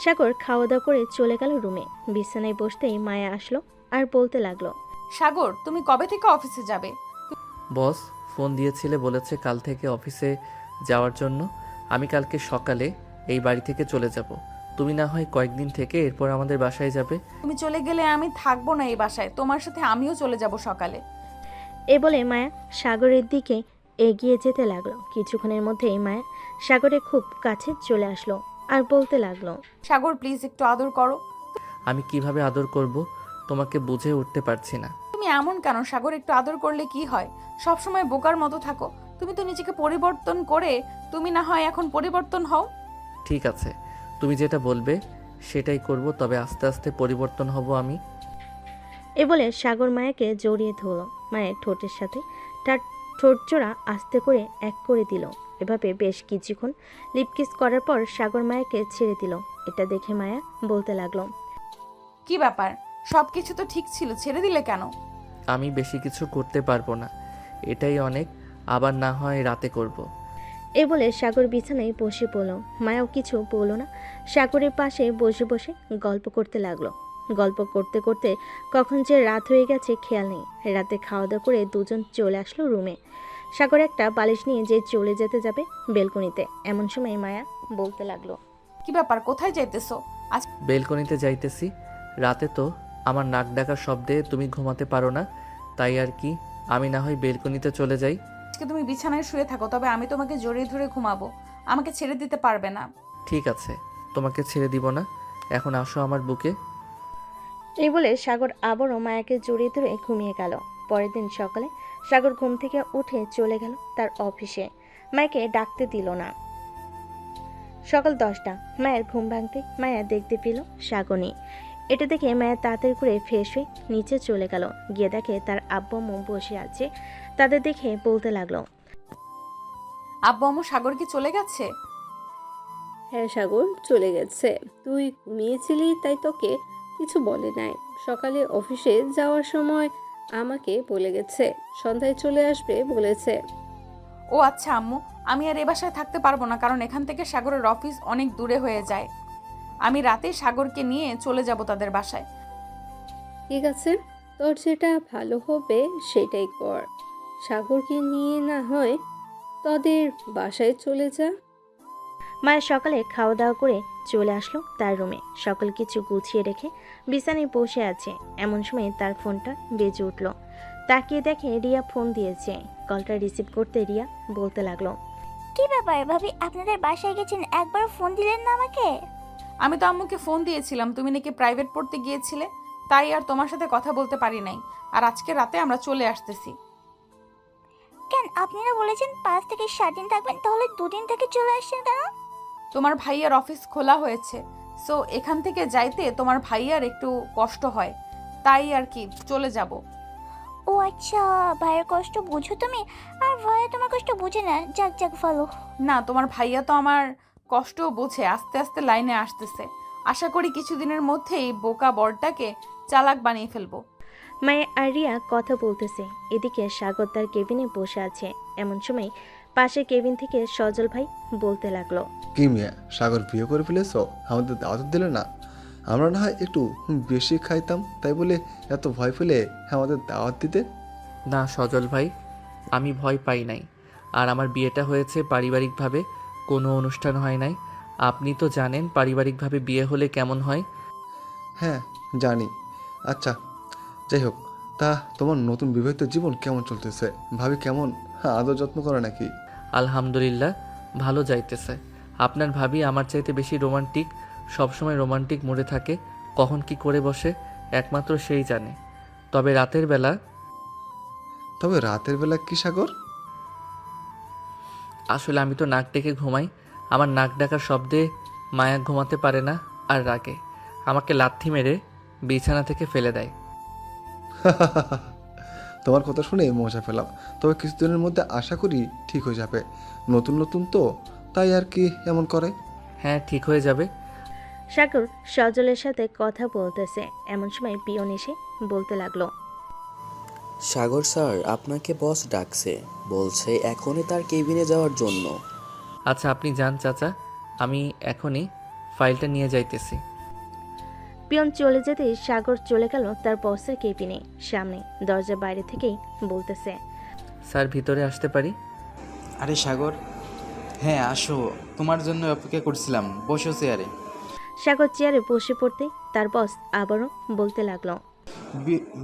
সাগর খাওয়া দাওয়া করে চলে গেল রুমে। বিছানায় বসতেই মায়া আসলো আর বলতে লাগলো, সাগর, তুমি কবে থেকে অফিসে যাবে? বস ফোন দিয়েছিলে, বলেছে কাল থেকে অফিসে যাওয়ার জন্য। আমি কালকে সকালে এই বাড়ি থেকে চলে যাব। তুমি না হয় কয়েকদিন থেকে এরপর আমাদের বাসায় যাবে। তুমি চলে গেলে আমি থাকবো না এই বাসায়, তোমার সাথে আমিও চলে যাব সকালে। এ বলে মায়া সাগরের দিকে এগিয়ে যেতে লাগলো। কিছুক্ষণের মধ্যেই মায়া সাগরের খুব কাছে চলে আসলো আর বলতে লাগলো, সাগর প্লিজ একটু আদর করো। আমি কিভাবে আদর করব তোমাকে বুঝে উঠতে পারছি না। তুমি এমন কেন সাগর? একটু আদর করলে কি হয়? সবসময় বোকার মতো থাকো। তুমি তো নিজেকে পরিবর্তন করে তুমি না হয় এখন পরিবর্তন হও। ঠিক আছে, তুমি যেটা বলবে সেটাই করব, তবে আস্তে আস্তে পরিবর্তন হব আমি। এ বলে সাগর মায়াকে জড়িয়ে ধরল। মায়ের ঠোঁটের সাথে তার ঠোঁট জোড়া আস্তে করে এক করে দিল। এভাবে বেশ কিছুক্ষণ লিপকিস করার পর সাগর মায়াকে ছেড়ে দিল। এটা দেখে মায়া বলতে লাগলো, কি ব্যাপার? সবকিছু তো ঠিক ছিল, ছেড়ে দিলে কেন? আমি বেশি কিছু করতে পারবো না, এটাই অনেক। আবার না হয় রাতে করব। এ বলে সাগর বিছানায় বসে পড়ল। মায়াও কিছু বলল না, সাগরের পাশে বসে বসে গল্প করতে লাগলো। গল্প করতে করতে কখন যে রাত হয়ে গেছে খেয়াল নেই। রাতে খাওয়া দাওয়া করে দুজন চলে আসলো রুমে। সাগর একটা বালিশ নিয়ে যে চলে যেতে যাবে বেলকনিতে, এমন সময় মায়া বলতে লাগলো, কি ব্যাপার, কোথায় যাইতেছো? আজ বেলকনিতে যাইতেছি। রাতে তো আমার নাক ডাকার শব্দে তুমি ঘুমাতে পারো না, তাই আর কি। আমি না হয় বেলকনিতে চলে যাই। আজকে তুমি বিছানায় শুয়ে থাকো, তবে আমি তোমাকে জড়িয়ে ধরে ঘুমাবো। আমাকে ছেড়ে দিতে পারবে না। ঠিক আছে, তোমাকে ছেড়ে দিব না, এখন আসো আমার বুকে। এই বলে সাগর আবারও মায়াকে জড়িয়ে ধরে ঘুমিয়ে গেল। পরের দিন সকালে সাগর ঘুম থেকে উঠে চলে গেল তার অফিসে। মায়াকে ডাকতে দিল না। সকাল 10টা। মায়ের ঘুম ভাঙতে মায়া দেখতে পেল সাগর নেই। এটা দেখে মায়া তাড়াতাড়ি করে ফ্রেশ হয়ে নিচে চলে গেল। গিয়ে দেখে তার আব্বু আম্মু বসে আছে। তাদের দেখে বলতে লাগলো, আব্বু আম্মু সাগর কি চলে গেছে? হ্যাঁ সাগর চলে গেছে, তুই ঘুমিয়েছিলি তাই তোকে কিছু বলে নাই। সকালে অফিসে যাওয়ার সময় আমাকে বলে গেছে সন্ধ্যায় চলে আসবে বলেছে। ও আচ্ছা আম্মু, আমি আর এ বাসায় থাকতে পারবো না, কারণ এখান থেকে সাগরের অফিস অনেক দূরে হয়ে যায়। আমি রাতে সাগরকে নিয়ে চলে যাব তাদের বাসায়। ঠিক আছে, তোর যেটা ভালো হবে সেটাই কর। সাগরকে নিয়ে না হয় তোদের বাসায় চলে যা। মায়ের সকালে খাওয়া দাওয়া করে চলে আসলো তার রুমে। সকল কিছু গুছিয়ে রেখে বিছানায় বসে আছে। এমন সময় তার ফোনটা বেজে উঠল। তাকিয়ে দেখে রিয়া ফোন দিয়েছে। কলটা রিসিভ করতে রিয়া বলতে লাগলো, কি ব্যাপার ভাবি, আপনাদের বাসায় গেছেন, একবার ফোন দিলেন না আমাকে? আমি তো আম্মুকে ফোন দিয়েছিলাম, তুমি নাকি প্রাইভেট পড়তে গিয়েছিলে, তাই আর তোমার সাথে কথা বলতে পারি নাই। আর আজকে রাতে আমরা চলে আসতেছি। কেন, আপনারা বলেছেন 5 থেকে 7 দিন থাকবেন, তাহলে 2 দিন থেকে চলে আসছেন কেন? তোমার ভাইয়ার অফিস খোলা হয়েছে, সো এখান থেকে যাইতে তোমার ভাইয়ার একটু কষ্ট হয়, তাই আর কি চলে যাব। ও আচ্ছা, ভাইয়ের কষ্ট বুঝো তুমি, আর ভাইয়া তোমার কষ্ট বুঝে না। যাক যাক ভালো। না, তোমার ভাইয়া তো আমার কষ্ট বোঝে, আস্তে আস্তে লাইনে আসতেছে। আশা করি কিছুদিনের মধ্যেই বোকা বরটাকে চালাক বানিয়ে ফেলবো। মায়ে আর রিয়া কথা বলতেছে। এদিকে সাগর তার কেবিনে বসে আছে। এমন সময় পাশে কেবিন থেকে সজল ভাই বলতে লাগলো, কি মিয়া, সাগর বিয়ে করে ফেলেছ? আমাদের দাওয়াত দিলে না? আমরা না হয় একটু বেশি খাইতাম, তাই বলে এত ভয় পেলে আমাদের দাওয়াত দিতে? না সজল ভাই, আমি ভয় পাই নাই। আর আমার বিয়েটা হয়েছে পারিবারিকভাবে, কোনো অনুষ্ঠান হয় নাই। আপনি তো জানেন পারিবারিকভাবে বিয়ে হলে কেমন হয়। হ্যাঁ জানি। আচ্ছা যাই হোক, তা তোমার নতুন বিবাহিত জীবন কেমন চলতেছে? ভাবি কেমন আদর যত্ন করে নাকি? আলহামদুলিল্লাহ, ভালো যাইতেছে। আপনার ভাবি আমার চাইতে বেশি রোমান্টিক, সবসময় রোমান্টিক মোডে থাকে। কখন কি করে বসে একমাত্র সেই জানে। তবে রাতের বেলা কি সাগর? আসলে আমি তো নাক ডেকে ঘুমাই। আমার নাক ডাকার শব্দে মায়া ঘুমাতে পারে না আর রাগে আমাকে লাথি মেরে বিছানা থেকে ফেলে দেয়। তোমার কথা শুনে মজা পেলাম, তবে কিছুদিনের মধ্যে আশা করি ঠিক হয়ে যাবে। নতুন নতুন তো, তাই আর কি এমন করে। হ্যাঁ, ঠিক হয়ে যাবে। সাগর সজলের সাথে কথা বলতেছে, এমন সময় পিয়ন এসে বলতে লাগলো, সাগর স্যার আপনাকে বস ডাকছে, বলছে এখনই তার কেবিনে যাওয়ার জন্য। আচ্ছা, আপনি যান চাচা, আমি এখনই ফাইলটা নিয়ে যাইতেছি। পিয়ন চলে যেতেই সাগর চলে গেল তার বসের কেবিনে। সামনে দরজার বাইরে থেকেই বলতেছে, স্যার ভিতরে আসতে পারি? আরে সাগর, হ্যাঁ আসো, তোমার জন্য অপেক্ষা করছিলাম, বসো চেয়ারে। সাগর চেয়ারে বসে পড়তে তার বস আবারও বলতে লাগলো,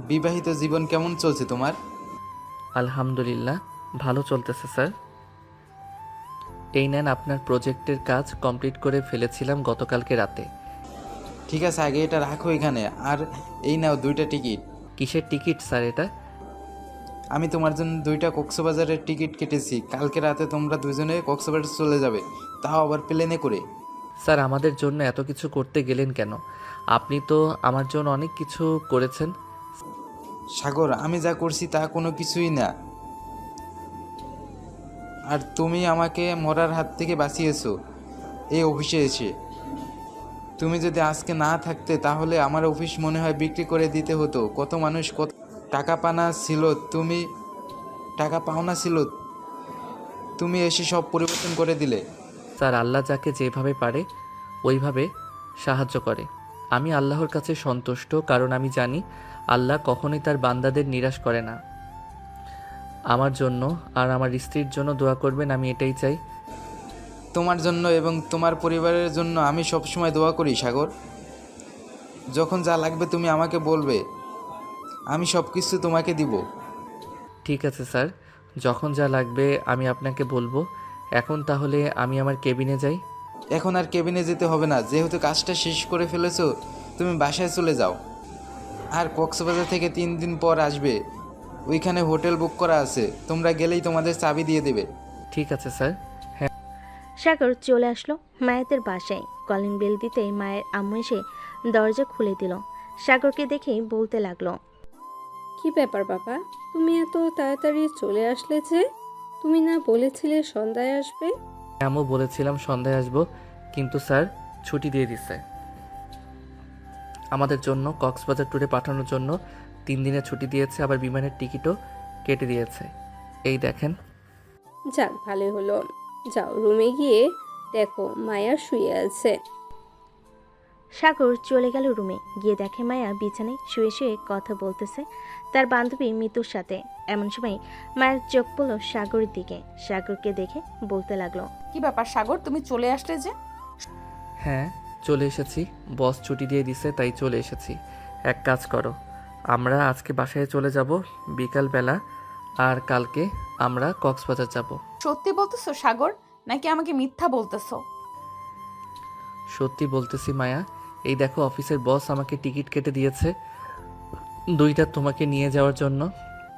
বিবাহিত জীবন কেমন চলছে তোমার? আলহামদুলিল্লাহ, ভালো চলতেছে স্যার। এই নেন, আপনার প্রজেক্টের কাজ কমপ্লিট করে ফেলেছিলাম গতকালকে রাতে। ঠিক আছে, আগে এটা রাখো এখানে, আর এই নাও 2টা টিকিট। কিসের টিকিট স্যার এটা? আমি তোমার জন্য 2টা কক্সবাজারের টিকিট কেটেছি, কালকে রাতে তোমরা দুজনে কক্সবাজার চলে যাবে, তাও আবার প্লেনে করে। স্যার, আমাদের জন্য এত কিছু করতে গেলেন কেন? আপনি তো আমার জন্য অনেক কিছু করেছেন। সাগর, আমি যা করছি তা কোনো কিছুই না, আর তুমি আমাকে মরার হাত থেকে বাঁচিয়েছো এই অফিসে এসে। তুমি যদি আজকে না থাকতে তাহলে আমার অফিস মনে হয় বিক্রি করে দিতে হতো। কত মানুষ কত টাকা পাওনা ছিল, তুমি এসে সব পরিবর্তন করে দিলে। স্যার, আল্লাহ যাকে যেভাবে পারে ওইভাবে সাহায্য করে। আমি আল্লাহর কাছে সন্তুষ্ট, কারণ আমি জানি আল্লাহ কখনোই তার বান্দাদের নিরাশ করে না। আমার জন্য আর আমার স্ত্রীর জন্য দোয়া করবেন, আমি এটাই চাই। তোমার জন্য এবং তোমার পরিবারের জন্য আমি সবসময় দোয়া করি সাগর। যখন যা লাগবে তুমি আমাকে বলবে, আমি সব কিছু তোমাকে দিব। ঠিক আছে স্যার, যখন যা লাগবে আমি আপনাকে বলবো। এখন তাহলে আমি আমার কেবিনে যাই। এখন আর কেবিনে যেতে হবে না, যেহেতু কাজটা শেষ করে ফেলেছো তুমি বাসায় চলে যাও। আর কক্সবাজার থেকে 3 দিন পর আসবে, ওইখানে হোটেল বুক করা আছে, তোমরা গেলেই তোমাদের চাবি দিয়ে দেবে। ঠিক আছে স্যার। সাগর চলে আসলো মায়াতের বাসায়। কলিং বেল দিতেই মায়ের আম্মু এসে দরজা খুলে দিল। সাগরকে দেখেই বলতে লাগলো, কি ব্যাপার বাবা, তুমি এত তাড়াতাড়ি চলে আসলে যে? তুমি না বলেছিলে সন্ধ্যায় আসবে? আমিও বলেছিলাম সন্ধ্যায় আসবো, কিন্তু স্যার ছুটি দিয়ে দিছে আমাদের জন্য। কক্সবাজার ট্যুরে পাঠানোর জন্য 3 দিনের ছুটি দিয়েছে, আবার বিমানের টিকিটও কেটে দিয়েছে। এই দেখেন। যাক, ভালোই হলো। যাও রুমে গিয়ে দেখো মায়া শুয়ে আছে। সাগর চলে গেল রুমে। গিয়ে দেখে মায়া বিছানায় শুয়ে শুয়ে কথা বলতেছে তার বান্ধবী মিতুর সাথে। এমন সময় মায়ের চোখ পড়ল সাগরের দিকে। সাগরকে দেখে বলতে লাগলো, কি ব্যাপার সাগর, তুমি চলে আসলে যে? হ্যাঁ, চলে এসেছি। বস ছুটি দিয়ে দিছে, তাই চলে এসেছি। এক কাজ করো, আমরা আজকে বাসায় চলে যাব বিকালবেলা, আর কালকে আমরা কক্সবাজার যাব। সত্যি বলতেছো সাগর, নাকি আমাকে মিথ্যা বলতেছো? সত্যি বলতেছি মায়া। এই দেখো, অফিসের বস আমাকে টিকিট কেটে দিয়েছে 2টা তোমাকে নিয়ে যাওয়ার জন্য।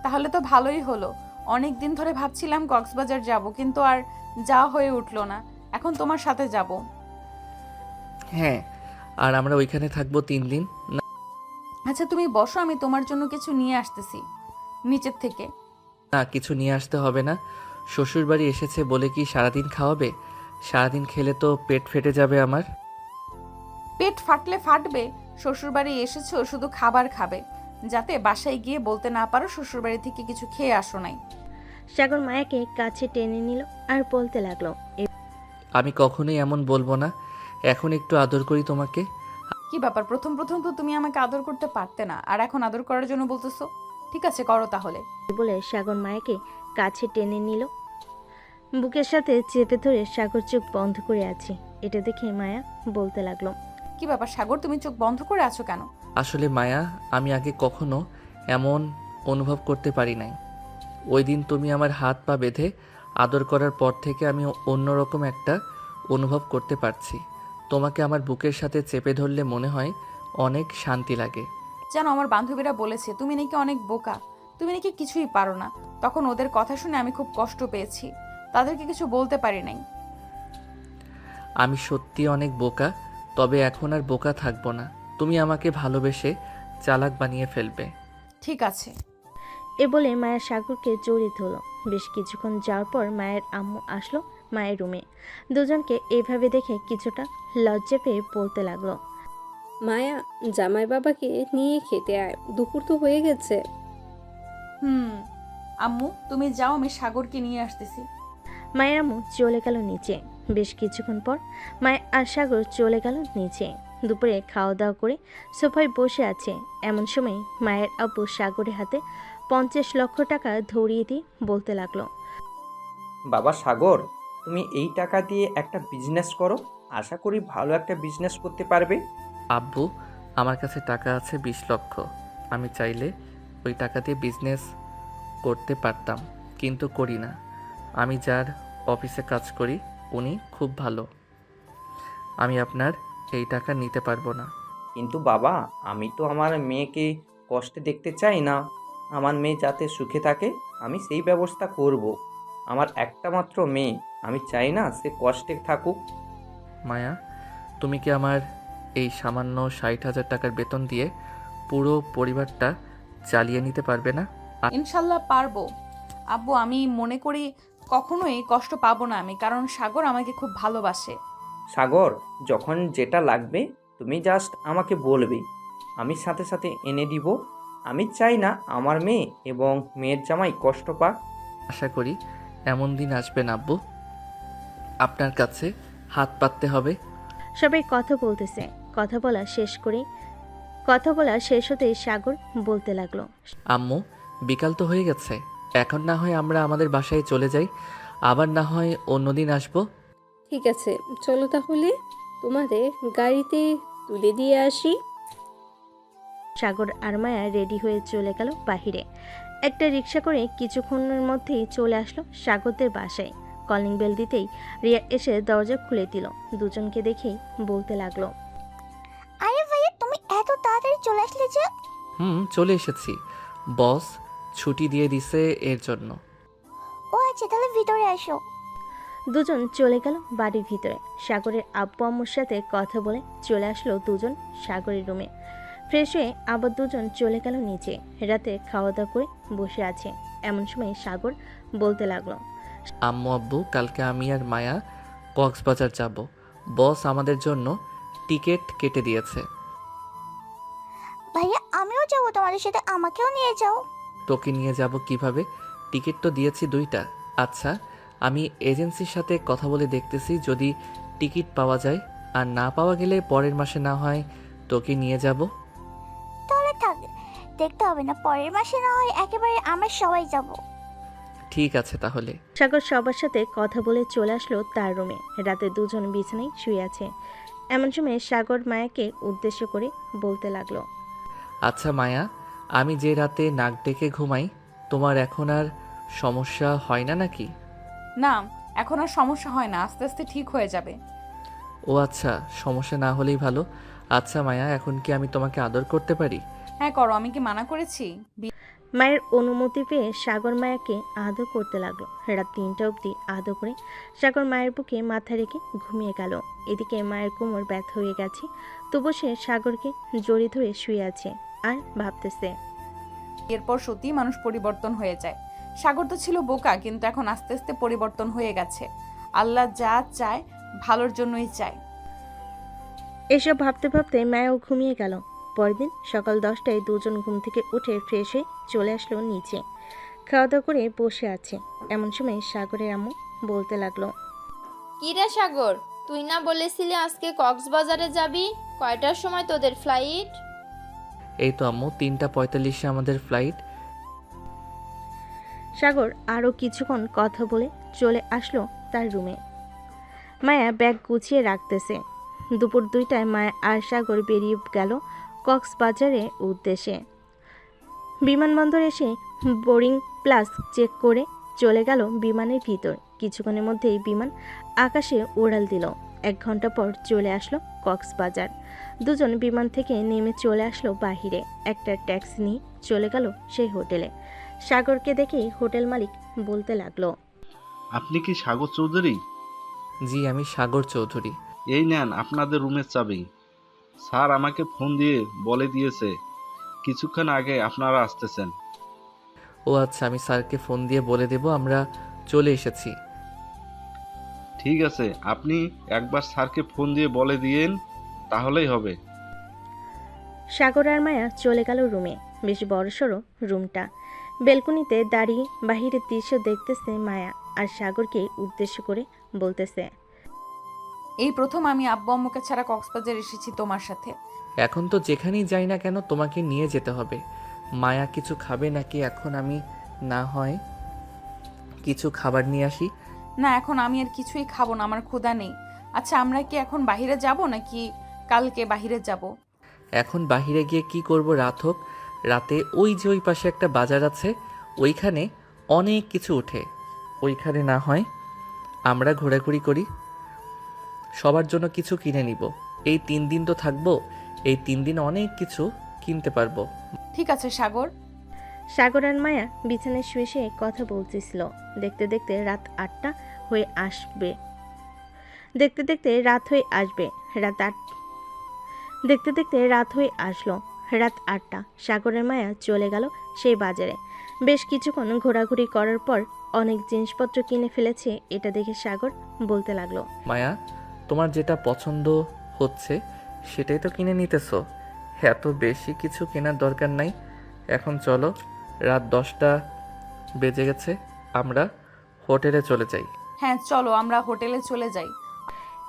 তাহলে তো ভালোই হলো। অনেক দিন ধরে ভাবছিলাম কক্সবাজার যাব, কিন্তু আর যাওয়া হয়ে উঠলো না। এখন তোমার সাথে যাব। হ্যাঁ, আর আমরা ওইখানে থাকবো 3 দিন। আচ্ছা তুমি বসো, আমি তোমার জন্য কিছু নিয়ে আসতেছি নিচের থেকে। না, কিছু নিয়ে আসতে হবে না। শ্বশুরবাড়ি এসেছে বলে কি সারাদিন খাওয়াবে? সারাদিন খেলে তো পেট ফেটে যাবে আমার। পেট ফাটলে ফাটবে, শ্বশুরবাড়ি এসেছো শুধু খাবার খাবে, যাতে বাসায় গিয়ে বলতে না পারো শ্বশুরবাড়ি থেকে কিছু খেয়ে আসো নাই। সাগর মায়াকে কাছে টেনে নিল আর বলতে লাগলো, আমি কখনোই এমন বলবো না। এখন একটু আদর করি তোমাকে। কি ব্যাপার, প্রথম প্রথম তো তুমি আমাকে আদর করতে পারতে না, আর এখন আদর করার জন্য বলতেছো? ঠিক আছে, করো তাহলে। বলে সাগর মায়াকে কাছে টেনে নিল। বুকের সাথে চেপে ধরে সাগর চোখ বন্ধ করে আছে। এটা দেখে মায়া বলতে লাগলো, কি ব্যাপার সাগর, তুমি চোখ বন্ধ করে আছো কেন? আসলে মায়া, আমি আগে কখনো এমন অনুভব করতে পারি নাই। ওই দিন তুমি আমার হাত পা বেঁধে আদর করার পর থেকে আমি অন্যরকম একটা অনুভব করতে পারছি। তোমাকে আমার বুকের সাথে চেপে ধরলে মনে হয় অনেক শান্তি লাগে। জানো, আমার বান্ধবীরা বলেছে তুমি নাকি অনেক বোকা, তুমি নাকি কিছুই পারো না। তখন ওদের কথা শুনে আমি খুব কষ্ট পেয়েছি, তাদেরকে কিছু বলতে পারি নাই। আমি সত্যি অনেক বোকা, তবে এখন আর বোকা থাকবো না। তুমি আমাকে ভালোবেসে চালাক বানিয়ে ফেলবে। ঠিক আছে। এ বলে মায়া সাগরকে জড়িয়ে ধরল। বেশ কিছুক্ষণ যাওয়ার পর মায়ের আম্মু আসলো মায়ের রুমে। দুজনকে এভাবে দেখে কিছুটা লজ্জা পেয়ে বলতে লাগলো, মায়া, জামাই বাবাকে নিয়ে খেতে আয়, দুপুর তো হয়ে গেছে। আম্মু তুমি যাও, আমি সাগরকে নিয়ে আসতেছি। মায়ের আম্মু চলে গেল নিচে। বেশ কিছুক্ষণ পর মায়ের আর সাগর চলে গেল নিচে। দুপুরে খাওয়া দাওয়া করে সোফায় বসে আছে। এমন সময় মায়ের আব্বু সাগরের হাতে 50 লক্ষ টাকা ধরিয়ে দিয়ে বলতে লাগলো, বাবা সাগর, তুমি এই টাকা দিয়ে একটা বিজনেস করো, আশা করি ভালো একটা বিজনেস করতে পারবে। আব্বু, আমার কাছে টাকা আছে 20 লক্ষ। আমি চাইলে ওই টাকা দিয়ে বিজনেস করতে পারতাম, কিন্তু করি না। আমি যার অফিসে কাজ করি উনি খুব ভালো। আমি আপনার এই টাকা নিতে পারবো না। কিন্তু বাবা, আমি তো আমার মেয়েকে কষ্টে দেখতে চাই না। আমার মেয়ে যাতে সুখে থাকে আমি সেই ব্যবস্থা করব। আমার একটা মাত্র মেয়ে, আমি চাই না সে কষ্টে থাকুক। মায়া, তুমি কি আমার এই সামান্য 60,000 টাকার বেতন দিয়ে পুরো পরিবারটা চালিয়ে নিতে পারবে না? ইনশাল্লাহ পারবো আব্বু। আমি মনে করি কখনোই কষ্ট পাবো না আমি, কারণ সাগর আমাকে খুব ভালোবাসে। সাগর, যখন যেটা লাগবে তুমি জাস্ট আমাকে বলবে, আমি সাথে সাথে এনে দিব। আমি চাই না আমার মেয়ে এবং মেয়ের জামাই কষ্ট পাক। আশা করি এমন দিন আসবে না আব্বু, আপনার কাছে হাত পাততে হবে। সবাই কথা বলতেছে। কথা বলা শেষ হতেই সাগর বলতে লাগলো, আম্মু, বিকাল তো হয়ে গেছে, এখন না হয় আমরা আমাদের বাসায় চলে যাই, আবার না হয় অন্যদিন আসবো। ঠিক আছে, চলো তাহলে তোমাদের গাড়িতে তুলে দিয়ে আসি। সাগর আর মায়া রেডি হয়ে চলে গেল বাহিরে। একটা রিক্সা করে কিছুক্ষণের মধ্যেই চলে আসলো সাগরদের বাসায়। কলিং বেল দিতেই রিয়া এসে দরজা খুলে দিল। দুজনকে দেখেই বলতে লাগলো, আরে ভাইয়া, তুমি এত তাড়াতাড়ি চলে আসলে যে? চলে এসেছি, বস ছুটি দিয়ে দিছে এর জন্য। ও আচ্ছা, তাহলে ভিতরে আসো। দুজন চলে গেল বাড়ির ভিতরে। সাগরের আব্বু আম্মুর সাথে কথা বলে চলে আসলো দুজন সাগরের রুমে। ফ্রেশ হয়ে আবার দুজন চলে গেল নিচে। রাতে খাওয়া দাওয়া করে বসে আছে। এমন সময় সাগর বলতে লাগলো, আম্মু আব্বু, কালকে আমি আর মায়া কক্সবাজার যাব। বস আমাদের জন্য টিকিট কেটে দিয়েছে। ভাইয়া, আমিও যাবো তোমাদের সাথে, আমাকেও নিয়ে যাও। তোকে নিয়ে যাব কিভাবে? টিকিট তো দিয়েছি 2টা। আচ্ছা, আমি এজেন্সির সাথে কথা বলে দেখতেছি, যদি টিকিট পাওয়া যায়, আর না পাওয়া গেলে পরের মাসে না হয় তোকে নিয়ে যাব। তাহলে থাক, দেখতে হবে না, পরের মাসে না হয় একেবারে আমরা সবাই যাব। ঠিক আছে তাহলে। সাগর সবার সাথে কথা বলে চলে আসলো তার রুমে। রাতে দুজন বিছানায় শুয়ে আছে। এমন সময় সাগর মায়াকে উদ্দেশ্য করে বলতে লাগলো, আচ্ছা মায়া, আমি যে রাতে নাক ডেকে ঘুমাই, তোমার এখন আর সমস্যা হয় না নাকি? না, এখন আর সমস্যা হয় না, আস্তে আস্তে ঠিক হয়ে যাবে। ও আচ্ছা, সমস্যা না হলেই ভালো। আচ্ছা মায়া, এখন কি আমি তোমাকে আদর করতে পারি? হ্যাঁ করো, আমি কি মানা করেছি? মায়ের অনুমতি পেয়ে সাগর মায়াকে আদর করতে লাগলো। রাত 3টা অবধি আদর করে সাগর মায়ের বুকে মাথা রেখে ঘুমিয়ে গেল। এদিকে মায়ের কোমর ব্যথা হয়ে গেছে, তবু সে সাগরকে জড়িয়ে ধরে শুয়ে আছে আর ভাবতেছে। এরপর সত্যি মানুষ পরিবর্তন হয়ে যায়। সাগর তো ছিল বোকা, কিন্তু এখন আস্তে আস্তে পরিবর্তন হয়ে গেছে। আল্লাহ যা চায় ভালোর জন্যই চায়। এসব ভাবতে ভাবতে মায়াও ঘুমিয়ে গেল। পরদিন সকাল 10টায় দুজন ঘুম থেকে উঠে ফ্রেশ হয়ে চলে আসলো নিচে। খাওয়া দাওয়া করে বসে আছে। এমন সময় সাগরের আম্মু বলতে লাগলো, কি রে সাগর, তুই না বলেছিলি আজকে কক্সবাজারে যাবি? কয়টার সময় তোদের ফ্লাইট? এই তো আম্মু, 3:45-এ আমাদের ফ্লাইট। সাগর আরও কিছুক্ষণ কথা বলে চলে আসলো তার রুমে। মায়া ব্যাগ গুছিয়ে রাখতেছে। দুপুর 2টায় মায়া আর সাগর বেরিয়ে গেল কক্সবাজারের উদ্দেশ্যে। বিমানবন্দর এসে বোর্ডিং প্লাস চেক করে চলে গেল বিমানের ভিতর। কিছুক্ষণের মধ্যেই বিমান আকাশে উড়াল দিল। 1 ঘন্টা পর চলে আসলো কক্সবাজার। দুজন বিমান থেকে নেমে চলে আসলো বাহিরে। একটা ট্যাক্সি নিয়ে চলে গেল সেই হোটেলে। সাগরকে দেখেই হোটেল মালিক বলতে লাগলো, আপনি কি সাগর চৌধুরী? জি, আমি সাগর চৌধুরী। এই নেন আপনাদের রুমের চাবি। স্যার আমাকে ফোন দিয়ে বলে দিয়েছে কিছুক্ষণ আগে আপনারা আসতেছেন। ও আচ্ছা, আমি স্যারকে ফোন দিয়ে বলে দেব আমরা চলে এসেছি। ঠিক আছে, আপনি একবার স্যারকে ফোন দিয়ে বলে দিয়েন, তাহলেই হবে। সাগর আর মায়া চলে গেল রুমে। বেশ বড়সড় রুমটা। বেলকনিতে দাঁড়িয়ে বাহিরের দৃশ্য দেখতেছে মায়া, আর সাগরকে উদ্দেশ্য করে বলতেছে, এই প্রথম আমি আব্বু আম্মুকে ছাড়া কক্সবাজার এসেছি তোমার সাথে। এখন তো যেখানেই যাই না কেন তোমাকে নিয়ে যেতে হবে। মায়া কিছু খাবে নাকি এখন আমি না হয় কিছু খাবার নিয়ে আসি? না, এখন আমি আর কিছুই খাবো না, আমার ক্ষুধা নেই। আচ্ছা, আমরা কি এখন বাইরে যাব নাকি কালকে বাইরে যাব? এখন বাহিরে গিয়ে কি করব? রাত হোক, রাতে ওই যে ওই পাশে একটা বাজার আছে, ওইখানে অনেক কিছু ওঠে। ওইখানে না হয় আমরা ঘোরাঘুরি করি, সবার জন্য কিছু কিনে নিব। এই 3 দিন তো থাকবো, এই 3 দিন অনেক কিছু কিনতে পারবো। ঠিক আছে সাগর। সাগর আর মায়া বিছানায় শুয়ে শুয়ে কথা বলতেছিল। দেখতে দেখতে রাত 8টা হয়ে আসবে। দেখতে দেখতে রাত হয়ে আসবে। দেখতে দেখতে রাত হয়ে আসলো। রাত 8টা। সাগরের মায়া চলে গেল সেই বাজারে। বেশ কিছুক্ষণ ঘোরাঘুরি করার পর অনেক জিনিসপত্র কিনে ফেলেছে। এটা দেখে সাগর বলতে লাগলো, মায়া, তোমার যেটা পছন্দ হচ্ছে সেটাই তো কিনে নিতেছো। এত বেশি কিছু কেনার দরকার নাই। এখন চলো, রাত 10টা বেজে গেছে, আমরা হোটেলে চলে যাই। হ্যাঁ চলো, আমরা হোটেলে চলে যাই।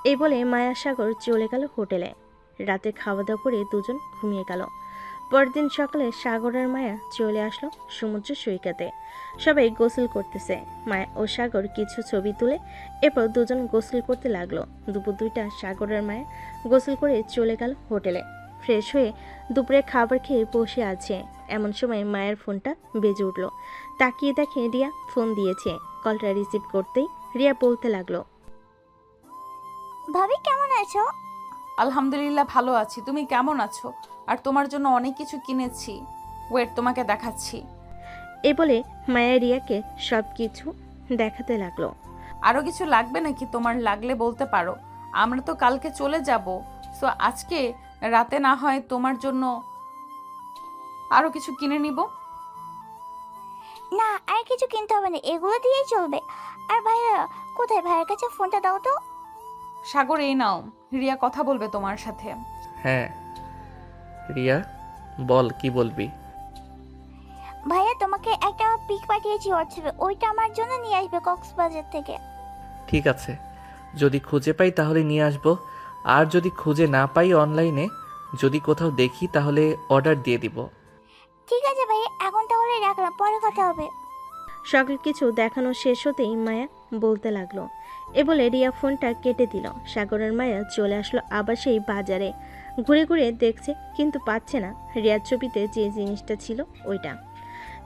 এই বলে মায়া সাগর চলে গেল হোটেলে। রাতে খাওয়া দাওয়া করে দুজন ঘুমিয়ে গেল। পরদিন সকালে সাগর আর মায়া চলে আসলো সমুদ্র সৈকতে। সবাই গোসল করতেছে। মায়া ও সাগর কিছু ছবি তুলে এরপর দুজন গোসল করতে লাগলো। দুপুর 2টা সাগর আর মায়া গোসল করে চলে গেল হোটেলে। ফ্রেশ হয়ে দুপুরে খাবার খেয়ে বসে আছে। এমন সময় মায়ের ফোনটা বেজে উঠল। তাকিয়ে দেখে রিয়া ফোন দিয়েছে। কলটা রিসিভ করতেই রিয়া বলতে লাগলো, ভাবি কেমন আছো? আলহামদুলিল্লাহ ভালো আছি, তুমি কেমন আছো? আর তোমার জন্য অনেক কিছু কিনেছি, ওয়েট তোমাকে দেখাচ্ছি। এই বলে মায়া রিয়াকে সব কিছু দেখাতে লাগলো। আরও কিছু লাগবে নাকি? তোমার লাগলে বলতে পারো, আমরা তো কালকে চলে যাব। সো আজকে রাতে না হয় তোমার জন্য আরও কিছু কিনে নিব। না, আর কিছু কিনতে হবে না, এগুলো দিয়েই চলবে। আর ভাইয়া কোথায়? ভাইয়ের কাছে ফোনটা দাও তো। সাগর এই নাও, রিয়া কথা বলবে তোমার সাথে। হ্যাঁ রিয়া, বল কি বলবি? ভাইয়া তোমাকে একটা পিক পাঠিয়েছি হোয়াটসঅ্যাপে, ওইটা আমার জন্য নিয়ে আসবে কক্সবাজার থেকে। ঠিক আছে, যদি খুঁজে পাই তাহলে নিয়ে আসবো। আর যদি খুঁজে না পাই অনলাইনে যদি কোথাও দেখি তাহলে অর্ডার দিয়ে দিব। ঠিক আছে ভাইয়া, এখন তাহলে রাখলাম, পরে কথা হবে। সকল কিছু দেখানো শেষ হতেই মায়া বলতে লাগলো। এ বলে রিয়া ফোনটা কেটে দিল। সাগরের মায়া চলে আসলো আবার সেই বাজারে। ঘুরে ঘুরে দেখছে কিন্তু পাচ্ছে না রিয়ার ছবিতে যে জিনিসটা ছিল ওইটা।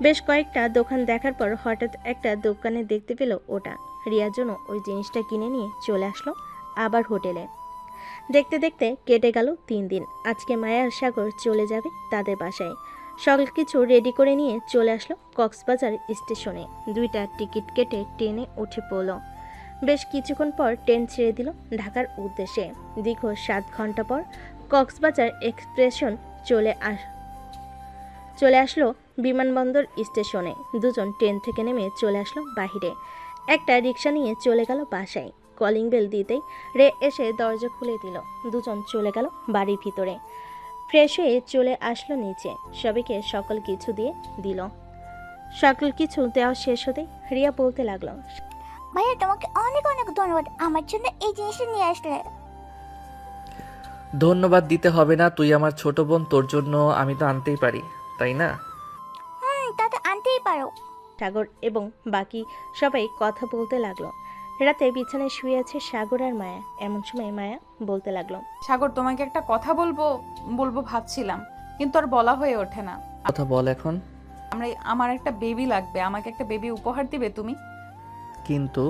বেশ কয়েকটা দোকান দেখার পর হঠাৎ একটা দোকানে দেখতে পেল ওটা। রিয়ার জন্য ওই জিনিসটা কিনে নিয়ে চলে আসলো আবার হোটেলে। দেখতে দেখতে কেটে গেল 3 দিন। আজকে মায়া আর সাগর চলে যাবে তাদের বাসায়। সকল কিছু রেডি করে নিয়ে চলে আসলো কক্সবাজার স্টেশনে। 2টা টিকিট কেটে ট্রেনে উঠে পড়ল। বেশ কিছুক্ষণ পর ট্রেন ছেড়ে দিল ঢাকার উদ্দেশ্যে। দীর্ঘ 7 ঘন্টা পর কক্সবাজার এক্সপ্রেশন চলে আসলো বিমানবন্দর স্টেশনে। দুজন ট্রেন থেকে নেমে চলে আসলো বাহিরে। একটা রিক্সা নিয়ে চলে গেল বাসায়। কলিং বেল দিতেই রে এসে দরজা খুলে দিল। দুজন চলে গেল বাড়ির ভিতরে। ফ্রেশ হয়ে চলে আসলো নিচে। সবাইকে সকল কিছু দিয়ে দিল। সকল কিছু দেওয়া শেষ হতেই রিয়া বলতে লাগলো, ভাইয়া তোমাকে অনেক অনেক ধন্যবাদ, আমার জন্য এই জিনিসটা নিয়ে আসলে। ধন্যবাদ দিতে হবে না, তুই আমার ছোট বোন, তোর জন্য আমি তো আনতেই পারি, তাই না? তা তো আনতেই পারো। সাগর এবং বাকি সবাই কথা বলতে লাগলো। রাতে বিছানায় শুয়ে আছে সাগর আর মায়া। এমন সময় মায়া বলতে লাগলো, সাগর তোমাকে একটা কথা বলবো ভাবছিলাম, কিন্তু আর বলা হয়ে ওঠে না। কথা বল এখন। আমার একটা বেবি লাগবে, আমাকে একটা বেবি উপহার দিবে তুমি? কিন্তু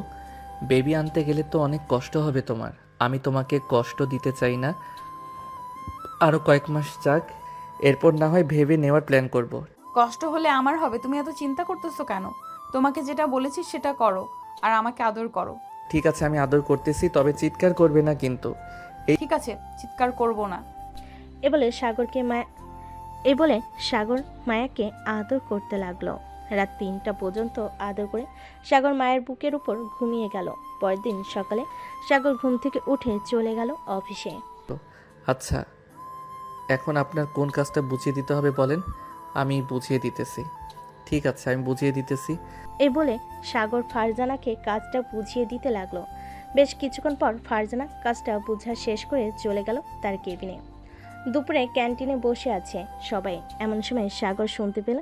বেবি আনতে গেলে তো অনেক কষ্ট হবে তোমার। আমি তোমাকে কষ্ট দিতে চাই না। আরও কয়েক মাস যাক, এরপর না হয় ভেবে নেওয়ার প্ল্যান করব। কষ্ট হলে আমার হবে, তুমি এত চিন্তা করতেছো কেন? তোমাকে যেটা বলেছি সেটা করো, আর আমাকে আদর করো। ঠিক আছে, আমি আদর করতেছি, তবে চিৎকার করবে না কিন্তু। ঠিক আছে, চিৎকার করব না। এ বলে সাগরকে মায়া এই বলে সাগর মায়াকে আদর করতে লাগলো। রাত 3টা পর্যন্ত আদর করে সাগর মায়ের বুকের উপর ঘুমিয়ে গেল। পরের দিন সকালে সাগর ঘুম থেকে উঠে চলে গেল অফিসে। আচ্ছা, এখন আপনার কোন কাজটা বুঝিয়ে দিতে হবে বলেন, আমি বুঝিয়ে দিতেছি। ঠিক আছে, আমি বুঝিয়ে দিতেছি। এই বলে সাগর ফারজানাকে কাজটা বুঝিয়ে দিতে লাগলো। বেশ কিছুক্ষণ পর ফারজানা কাজটা বোঝা শেষ করে চলে গেল তার কেবিনে। দুপুরে ক্যান্টিনে বসে আছে সবাই। এমন সময় সাগর শুনতে পেল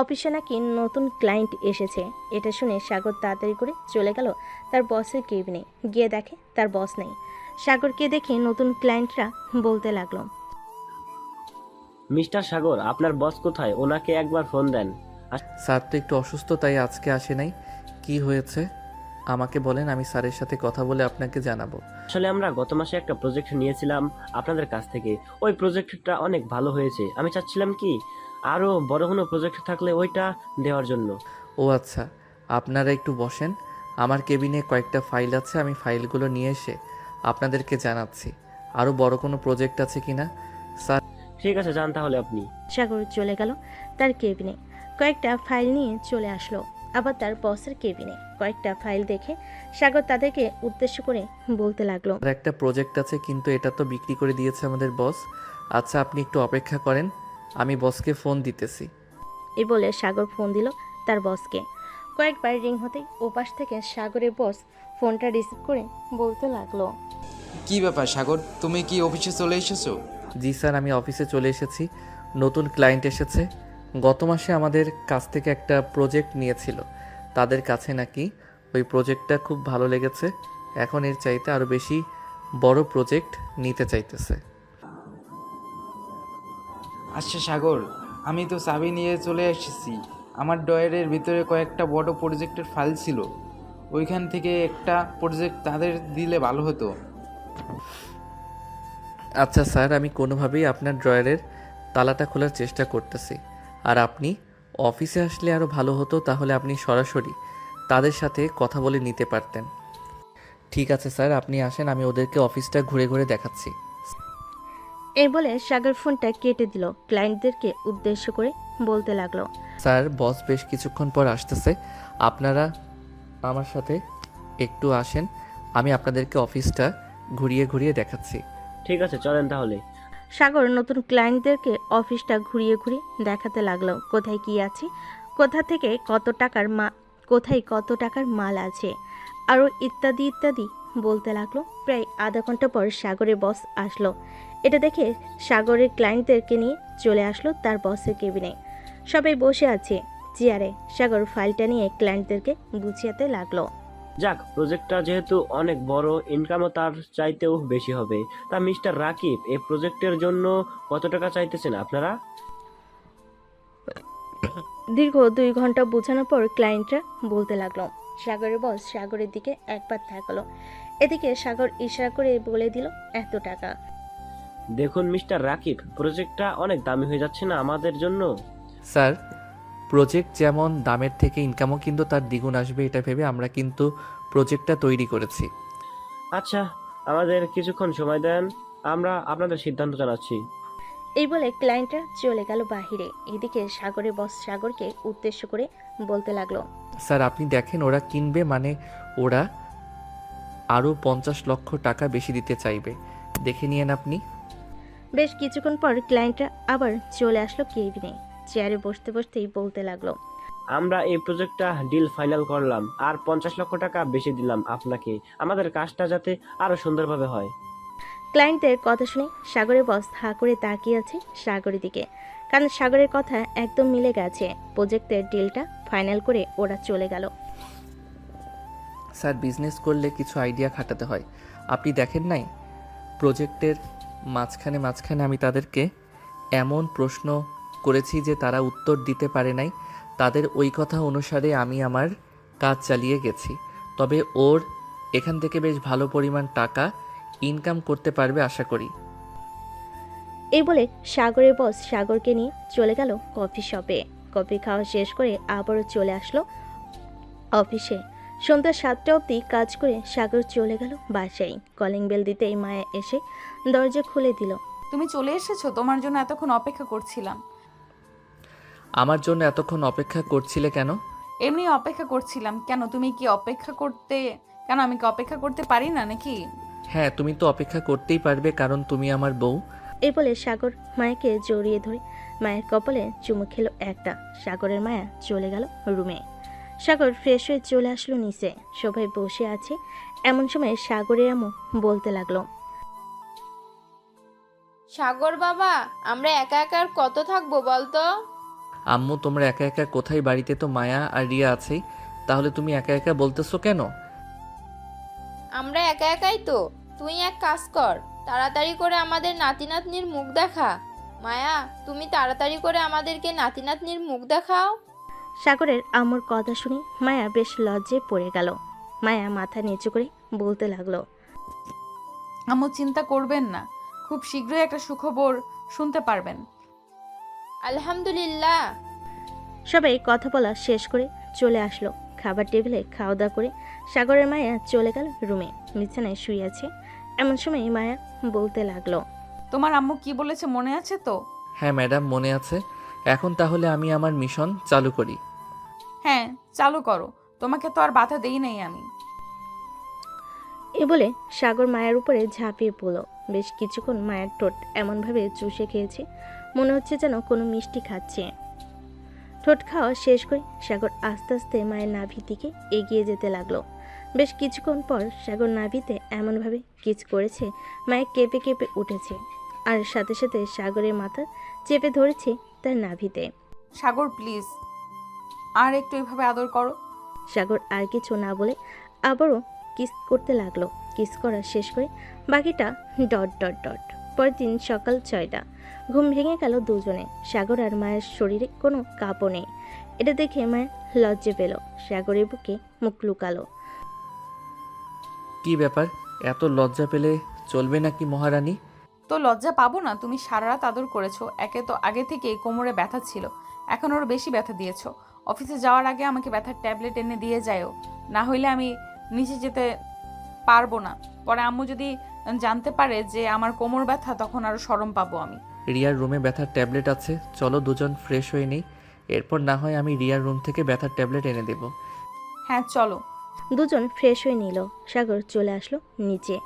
অফিসে নাকি নতুন ক্লায়েন্ট এসেছে। এটা শুনে সাগর তাড়াতাড়ি করে চলে গেল তার বসের কেবিনে। গিয়ে দেখে তার বস নেই। সাগরকে দেখে নতুন ক্লায়েন্টরা বলতে লাগলো, মিস্টার সাগর, আপনার বস কোথায়? ওনাকে একবার ফোন দেন। স্যার তো একটু অসুস্থ, তাই আজকে আসে নাই। কি হয়েছে আমাকে বলেন, আমি স্যারের সাথে কথা বলে আপনাকে জানাবো। আসলে আমরা গত মাসে একটা প্রজেক্ট নিয়েছিলাম আপনাদের কাছ থেকে। ওই প্রজেক্টটা অনেক ভালো হয়েছে। আমি চাচ্ছিলাম কি আরও বড় কোনো প্রজেক্ট থাকলে ওইটা দেওয়ার জন্য। ও আচ্ছা, আপনারা একটু বসেন। আমার কেবিনে কয়েকটা ফাইল আছে, আমি ফাইলগুলো নিয়ে এসে আপনাদেরকে জানাচ্ছি আরও বড় কোনো প্রজেক্ট আছে কিনা। স্যার ঠিক আছে, যান তাহলে আপনি। সাগর চলে গেল তার কেবিনে। কয়েকটা ফাইল নিয়ে চলে আসলো আবার তার বসের কেবিনে। কয়েকটা ফাইল দেখে সাগর তাদেরকে উদ্দেশ্য করে বলতে লাগলো, আর একটা প্রজেক্ট আছে, কিন্তু এটা তো বিক্রি করে দিয়েছে আমাদের বস। আচ্ছা, আপনি একটু অপেক্ষা করেন, আমি বসকে ফোন দিতেছি। এই বলে সাগর ফোন দিল তার বসকে। কয়েকবার রিং হতেই ওপাশ থেকে সাগরের বস ফোনটা রিসিভ করে বলতে লাগলো, কি ব্যাপার সাগর, তুমি কি অফিসে চলে এসেছো? জি স্যার, আমি অফিসে চলে এসেছি। নতুন ক্লায়েন্ট এসেছে। গত মাসে আমাদের কাছ থেকে একটা প্রজেক্ট নিয়েছিল। তাদের কাছে নাকি ওই প্রজেক্টটা খুব ভালো লেগেছে। এখন এর চাইতে আরও বেশি বড় প্রজেক্ট নিতে চাইতেছে। আচ্ছা সাগর, আমি তো চাবি নিয়ে চলে এসেছি। আমার ড্রয়ারের ভিতরে কয়েকটা বড় প্রজেক্টের ফাইল ছিল। ওইখান থেকে একটা প্রজেক্ট তাদের দিলে ভালো হতো। আচ্ছা স্যার, আমি কোনোভাবেই আপনার ড্রয়ারের তালাটা খোলার চেষ্টা করতেছি। আর আপনি অফিসে আসলে আরও ভালো হতো, তাহলে আপনি সরাসরি তাদের সাথে কথা বলে নিতে পারতেন। ঠিক আছে স্যার, আপনি আসেন, আমি ওদেরকে অফিসটা ঘুরে ঘুরে দেখাচ্ছি। এই বলে সাগর ফোনটা কেটে দিল। ক্লায়েন্টদেরকে উদ্দেশ্য করে বলতে লাগলো, স্যার, বস বেশ কিছুক্ষণ পর আসতেছে। আপনারা আমার সাথে একটু আসেন, আমি আপনাদেরকে অফিসটা ঘুরিয়ে ঘুরিয়ে দেখাচ্ছি। ঠিক আছে, চলেন তাহলে। সাগর নতুন ক্লায়েন্টদেরকে অফিসটা ঘুরিয়ে ঘুরিয়ে দেখাতে লাগলো। কোথায় কি আছে, কোথায় কত টাকার মাল আছে, আরও ইত্যাদি ইত্যাদি বলতে লাগলো। প্রায় আধা ঘন্টা পর সাগরের বস আসলো। এটা দেখে সাগরের ক্লায়েন্টদেরকে নিয়ে চলে আসলো তার বসের কেবিনে। সবাই বসে আছে চেয়ারে। সাগর ফাইলটা নিয়ে ক্লায়েন্টদেরকে বুঝিয়াতে লাগলো, যাক, প্রজেক্টটা যেহেতু অনেক বড়, ইনকামও তার চাইতেও বেশি হবে। তা মিস্টার রাকিব, এই প্রজেক্টের জন্য কত টাকা চাইতেছেন আপনারা? দীর্ঘ 2 ঘন্টা বোঝানোর পর ক্লায়েন্টরা বলতে লাগলো। সাগরের বস সাগরের দিকে একবার তাকালো। এদিকে সাগর ইশারা করে বলে দিল, এত টাকা। দেখুন মিস্টার রাকিব, প্রজেক্টটা অনেক দামি হয়ে যাচ্ছে না আমাদের জন্য? স্যার, প্রজেক্ট যেমন দামের থেকে ইনকামও কিন্তু তার দ্বিগুণ আসবে, এটা ভেবে আমরা কিন্তু প্রজেক্টটা তৈরি করেছি। আচ্ছা, আমাদের কিছুক্ষণ সময় দেন, আমরা আপনাদের সিদ্ধান্ত জানাচ্ছি। এই বলে ক্লায়েন্টরা চলে গেল বাহিরে। এদিকে সাগরের বস সাগরকে উদ্দেশ্য করে বলতে লাগলো, স্যার, আপনি দেখেন, ওরা কিনবে মানে ওরা আরও 50 লক্ষ টাকা বেশি দিতে চাইবে, দেখে নিয়েন আপনি। বেশ কিছুক্ষণ পর ক্লায়েন্টরা আবার চলে আসলো কেবিনে। চেয়ারে বসতে বসতেই বলতে লাগলো, আমরা এই প্রজেক্টটা ডিল ফাইনাল করলাম, আর 50 লক্ষ টাকা বেশি দিলাম আপনাকে, আমাদের কাজটা যাতে আরো সুন্দরভাবে হয়। ক্লায়েন্টদের কথা শুনে সাগরের বস হা করে তাকিয়ে আছে সাগরের দিকে, কারণ সাগরের কথা একদম মিলে গেছে। প্রজেক্টের ডিলটা ফাইনাল করে ওরা চলে গেল। স্যার, বিজনেস করলে কিছু আইডিয়া খাটাতে হয়, আপনি দেখেন নাই? প্রজেক্টের মাঝখানে আমি তাদেরকে এমন প্রশ্ন করেছি যে তারা উত্তর দিতে পারে নাই। তাদের ওই কথা অনুসারে আমি আমার কাজ চালিয়ে গেছি। তবে ওর এখান থেকে বেশ ভালো পরিমাণ টাকা ইনকাম করতে পারবে আশা করি। এই বলে সাগরের বস সাগরকে নিয়ে চলে গেল কফি শপে। কফি খাওয়া শেষ করে আবারও চলে আসলো অফিসে। সন্ধ্যা 7টা অবধি কাজ করে সাগর চলে গেল বাসায়। কলিং বেল দিতেই মায়া এসে দরজা খুলে দিল। তুমি চলে এসেছো? তোমার জন্য এতক্ষণ অপেক্ষা করছিলাম। আমার জন্য এতক্ষণ অপেক্ষা করছিলে কেন? এমনি অপেক্ষা করছিলাম। কেন, তুমি কি অপেক্ষা করতে, কেন আমি কি অপেক্ষা করতে পারি না নাকি? হ্যাঁ, তুমি তো অপেক্ষা করতেই পারবে, কারণ তুমি আমার বউ। এই বলে সাগর মায়াকে জড়িয়ে ধরে মায়ের কপালে চুমু খেলো একটা। সাগরের মায়া চলে গেল রুমে। সাগর ফ্রেশ হয়ে চলে আসলো নিচে। সবাই বসে আছে, এমন সময় সাগরের আম্মু বলতে লাগলো, সাগর বাবা, আমরা একা একা আর কত থাকবো বলতো? আম্মু, তোমরা একা একা কোথায়? বাড়িতে তো মায়া আর রিয়া আছেই, তাহলে তুমি একা একা বলতেছো কেন? আমরা একা একাই তো। তুই এক কাজ কর, তাড়াতাড়ি করে আমাদের নাতি নাতনির মুখ দেখা। মায়া, তুমি তাড়াতাড়ি করে আমাদেরকে নাতি নাতনির মুখ দেখাও। সাগরের আম্মুর কথা শুনে মায়া বেশ লজ্জায় পড়ে গেল। মায়া মাথা নিচু করে বলতে লাগলো, আম্মু চিন্তা করবেন না, খুব শীঘ্রই একটা সুখবর শুনতে পারবেন। আলহামদুলিল্লাহ। সবাই কথা বলা শেষ করে চলে আসলো। খাবার টেবিলে খাওয়া দাওয়া করে সাগরের মায়া চলে গেল রুমে। বিছানায় শুয়ে আছে, এমন সময় মায়া বলতে লাগলো, তোমার আম্মু কি বলেছে মনে আছে তো? হ্যাঁ ম্যাডাম, মনে আছে। এখন তাহলে আমি আমার মিশন চালু করি। হ্যাঁ, চালু করো, তোমাকে তো আর বাধা দেই নাই আমি। এ বলে সাগর মায়ের উপরে ঝাঁপিয়ে পড়ল। বেশ কিছুক্ষণ মায়ের ঠোঁট এমনভাবে চুষে খেয়েছে, মনে হচ্ছে যেন কোনো মিষ্টি খাচ্ছে। ঠোঁট খাওয়া শেষ করে সাগর আস্তে আস্তে মায়ের নাভির দিকে এগিয়ে যেতে লাগলো। বেশ কিছুক্ষণ পর সাগর নাভিতে এমনভাবে কিচ করেছে, মায়ের কেঁপে কেঁপে উঠেছে, আর সাথে সাথে সাগরের মাথা চেপে ধরেছে তার নাভিতে। সাগর প্লিজ, আর একটু এভাবে আদর করো। সাগর আর কিছু না বলে আবারও কিস করতে লাগলো। কিস করা শেষ করে বাকিটা ডট ডট ডট। পরের দিন সকাল 6টা, ঘুম ভেঙে গেল দুজনে। সাগর আর মায়ের শরীরে কোনো কাঁপও নেই। এটা দেখে মায়ের লজ্জা পেল, সাগরের বুকে মুখ লুকালো। কি ব্যাপার, এত লজ্জা পেলে চলবে নাকি মহারানী? তো লজ্জা পাবো না? তুমি সারা রাত আদর করেছো। একে তো আগে থেকে কোমরে ব্যথা ছিল, এখন ওর বেশি ব্যথা দিয়েছো। অফিসে যাওয়ার আগে আমাকে ব্যথার ট্যাবলেট এনে দিয়ে যাও, না হইলে আমি নিচে যেতে পারবো না। পরে আম্মু যদি জানতে পারে যে আমার কোমর ব্যথা, তখন আরো শরম পাবো আমি। রিয়ার রুমে ব্যথার ট্যাবলেট আছে, চলো দুজন ফ্রেশ হয়ে নিই, এরপর না হয় আমি রিয়ার রুম থেকে ব্যথার ট্যাবলেট এনে দেব। হ্যাঁ চলো। দুজন ফ্রেশ হয়ে নিল। সাগর চলে আসলো নিচে।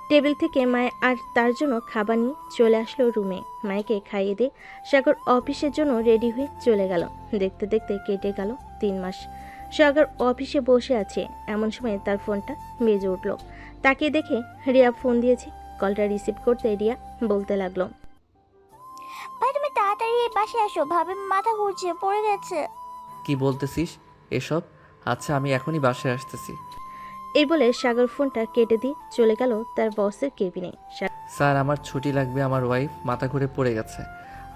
টেবিল থেকে মায় আর তার জন্য খাবার নিয়ে চলে আসলো রুমে। মায়কে খাইয়ে দিয়ে সাগর অফিসের জন্য রেডি হয়ে চলে গেল। দেখতে দেখতে কেটে গেল 3 মাস। সাগর অফিসে বসে আছে, এমন সময় তার ফোনটা বেজে উঠল। তাকে দেখে রিয়া ফোন দিয়েছে। কলটা রিসিভ করতে রিয়া বলতে লাগলো, ভাই তুমি তাড়াতাড়ি এই পাশে আসো, ভাবে মাথা ঘুরছে, পড়ে গেছে। কি বলতেছিস এসব? আচ্ছা, আমি এখনই বাসায় আসতেছি। এই বলে সাগর ফোনটা কেটে দিয়ে চলে গেল তার বসের কেবিনে। স্যার, আমার ছুটি লাগবে, আমার ওয়াইফ মাথা ঘুরে পড়ে গেছে,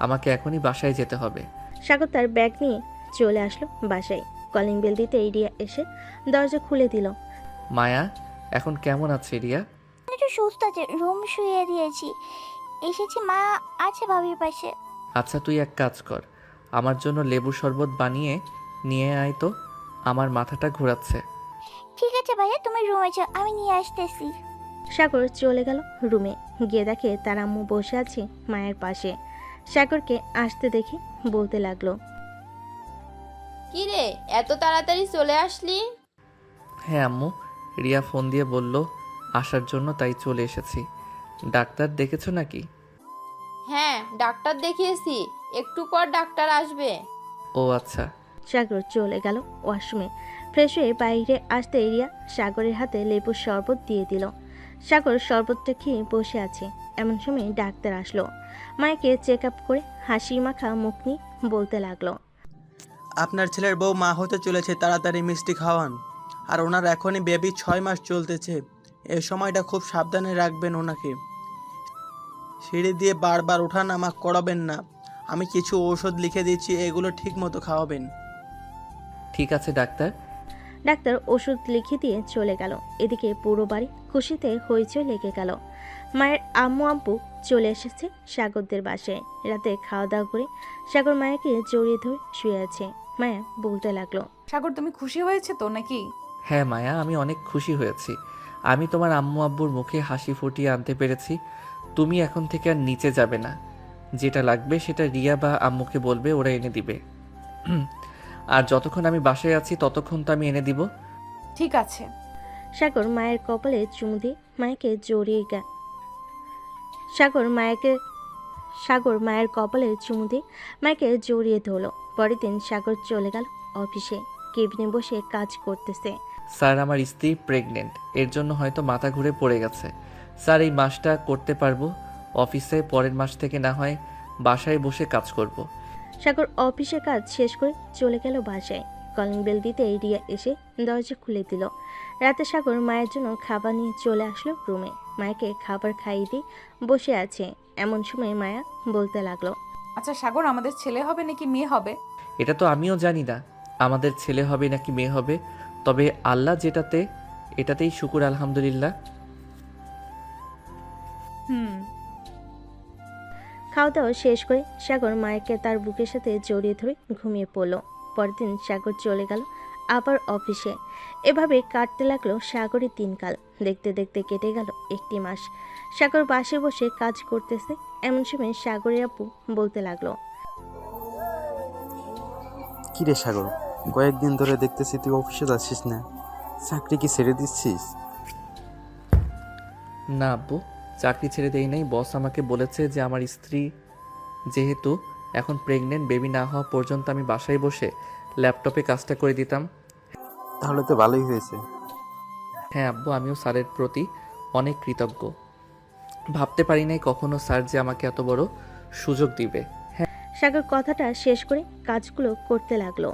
আমাকে এখনই বাসায় যেতে হবে। সাগর তার ব্যাগ নিয়ে চলে আসলো বাসায়। কলিং বেল দিতে রিয়া এসে দরজা খুলে দিল। মায়া, এখন কেমন আছে রিয়া? একটু সুস্থ আছে, রুম শুয়ে দিয়েছি, এসেছি, মা আছে ভাবির পাশে। আচ্ছা, তুই এক কাজ কর, আমার জন্য লেবু শরবত বানিয়ে নিয়ে আয় তো, আমার মাথাটা ঘোরাচ্ছে। ঠিক আছে ভাইয়া, তুমি রুমে যাও, আমি নিয়ে আসতেছি। সাগর চলে গেল রুমে। গিয়ে দেখে তার আম্মু বসে আছে মায়ের পাশে। সাগরকে আসতে দেখে বলতে লাগলো, কি রে, এত তাড়াতাড়ি চলে আসলি? হ্যাঁ আম্মু, রিয়া ফোন দিয়ে বলল আসার জন্য, তাই চলে এসেছি। ডাক্তার দেখেছো নাকি? হ্যাঁ, ডাক্তার দেখিয়েছি, একটু পর ডাক্তার আসবে। ও আচ্ছা। সাগর চলে গেল ওয়াশরুমে। ফ্রেশ হয়ে বাইরে আসতে রিয়া সাগরের হাতে লেবুর শরবত দিয়ে দিল। সাগর শরবতটা খেয়ে বসে আছে, এমন সময় ডাক্তার আসলো। মাকে চেক আপ করে হাসি মাখা মুখ নিয়ে বলতে লাগলো, আপনার ছেলের বউ মা হতে চলেছে, তাড়াতাড়ি মিষ্টি খাওয়ান। আর ওনার এখনই বেবি 6 মাস চলতেছে, এই সময়টা খুব সাবধানে রাখবেন ওনাকে। সিঁড়ি দিয়ে বারবার ওঠানামা করাবেন না। আমি কিছু ঔষধ লিখে দিচ্ছি, এগুলো ঠিক মতো খাওয়াবেন। ঠিক আছে ডাক্তার। ডাক্তার ওষুধ লিখে দিয়ে চলে গেল। এদিকে পুরো বাড়ি খুশিতে হইচই লেগে গেল। মায়ের আম্মু আব্বু চলে এসেছে সাগরদের বাসায়। রাতে খাওয়া দাওয়া করে সাগর মায়াকে জড়িয়ে ধরে শুয়ে আছে। মায়া বলতে লাগলো, সাগর তুমি খুশি হয়েছে তো নাকি? হ্যাঁ মায়া, আমি অনেক খুশি হয়েছি। আমি তোমার আম্মু আব্বুর মুখে হাসি ফুটিয়ে আনতে পেরেছি। তুমি এখন থেকে আর নিচে যাবে না, যেটা লাগবে সেটা রিয়া বা আম্মুকে বলবে, ওরা এনে দিবে। আর যতক্ষণ আমি বাসায় আছি ততক্ষণ তো আমি এনে দিব। ঠিক আছে। সাগর মায়ের কপালে চুমু দিয়ে মায়াকে জড়িয়ে সাগর মায়ের কপালে চুমু দিয়ে মায়াকে জড়িয়ে ধরল। পরের দিন সাগর চলে গেল অফিসে। কেবিনে বসে কাজ করতেছে। স্যার, আমার স্ত্রী প্রেগনেন্ট, এর জন্য হয়তো মাথা ঘুরে পড়ে গেছে। স্যার, এই মাসটা করতে পারবো অফিসে, পরের মাস থেকে না হয় বাসায় বসে কাজ করব। সাগর অফিসে কাজ শেষ করে চলে গেল বাসায়। কলিং বেল দিতে রিয়া এসে দরজা খুলে দিল। রাতে সাগর মায়ের জন্য খাবার নিয়ে চলে আসলো রুমে। মায়াকে খাবার খাইয়ে দিয়ে বসে আছে। এমন সময় মায়া বলতে লাগলো, আচ্ছা সাগর, আমাদের ছেলে হবে নাকি মেয়ে হবে? এটা তো আমিও জানি না আমাদের ছেলে হবে নাকি মেয়ে হবে, তবে আল্লাহ এটাতেই শুকুর আলহামদুলিল্লাহ। খাওয়া দাওয়া শেষ করে সাগর মায়াকে তার বুকের সাথে জড়িয়ে ধরে ঘুমিয়ে পড়ল। পরের দিন সাগর চলে গেল আবার অফিসে। এভাবে কাটতে লাগলো সাগরের দিনকাল। দেখতে দেখতে কেটে গেল 1 মাস। সাগর বাসে বসে কাজ করতেছে। এমন সময় সাগরের আপু বলতে লাগলো, কি রে সাগর, কয়েকদিন ধরে দেখতেছি তুই অফিসে যাচ্ছিস না, চাকরি কি ছেড়ে দিচ্ছিস? না আব্বু, চাকরি ছেড়ে দেই নাই। বস আমাকে বলেছে যে আমার স্ত্রী যেহেতু এখন প্রেগনেন্ট, বেবি না হওয়া পর্যন্ত আমি বাসায় বসে ল্যাপটপে কাজটা করে দিতাম। তাহলে তো ভালোই হয়েছে। হ্যাঁ আব্বু, আমিও স্যারের প্রতি অনেক কৃতজ্ঞ। ভাবতে পারি নাই কখনো স্যার যে আমাকে এত বড় সুযোগ দিবে। সাগর কথাটা শেষ করে কাজগুলো করতে লাগলো।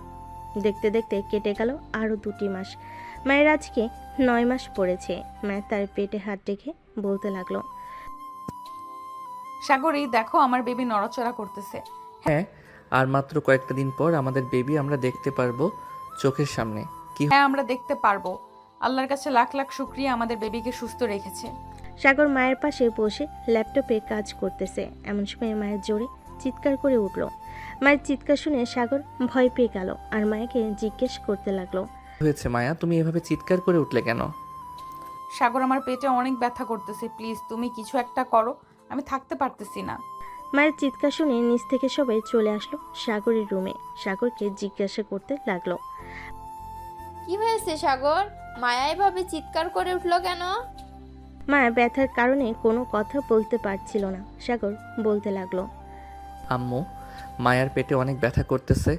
দেখতে দেখতে কেটে গেল আরও 2 মাস। মায়ের আজকে 9 মাস পড়েছে। মায়ের তার পেটে হাত রেখে বলতে লাগলো, সাগর, এই দেখো আমার বেবি নড়াচড়া করতেছে। হ্যাঁ, আর মাত্র কয়েকটা দিন পর আমাদের বেবি আমরা দেখতে পারবো চোখের সামনে। কি হ্যাঁ, আমরা দেখতে পারবো। আল্লাহর কাছে লাখ লাখ শুকরিয়া আমাদের বেবিকে সুস্থ রেখেছে। সাগর মায়ের পাশে বসে ল্যাপটপে কাজ করতেছে। এমন সময় মায়ের জোরে চিৎকার করে উঠল। মায়ের চিৎকার শুনে সাগর ভয় পেয়ে গেল আর মায়াকে জিজ্ঞেস করতে লাগলো, হয়েছে মায়া, তুমি এভাবে চিৎকার করে উঠলে কেন? সাগর, আমার পেটে অনেক ব্যথা করতেছে, প্লিজ তুমি কিছু একটা করো, আমি থাকতে পারতেছি না। মায়ের চিৎকার শুনে নিচ থেকে সবাই চলে আসলো সাগরের রুমে। সাগরকে জিজ্ঞাসা করতে লাগলো, কি হয়েছে সাগর? মায়া এভাবে চিৎকার করে উঠলো কেন? মায়া ব্যথার কারণে কোনো কথা বলতে পারছিল না। সাগর বলতে লাগলো, আম্মু, মায়ার পেটে অনেক ব্যথা করতেছে,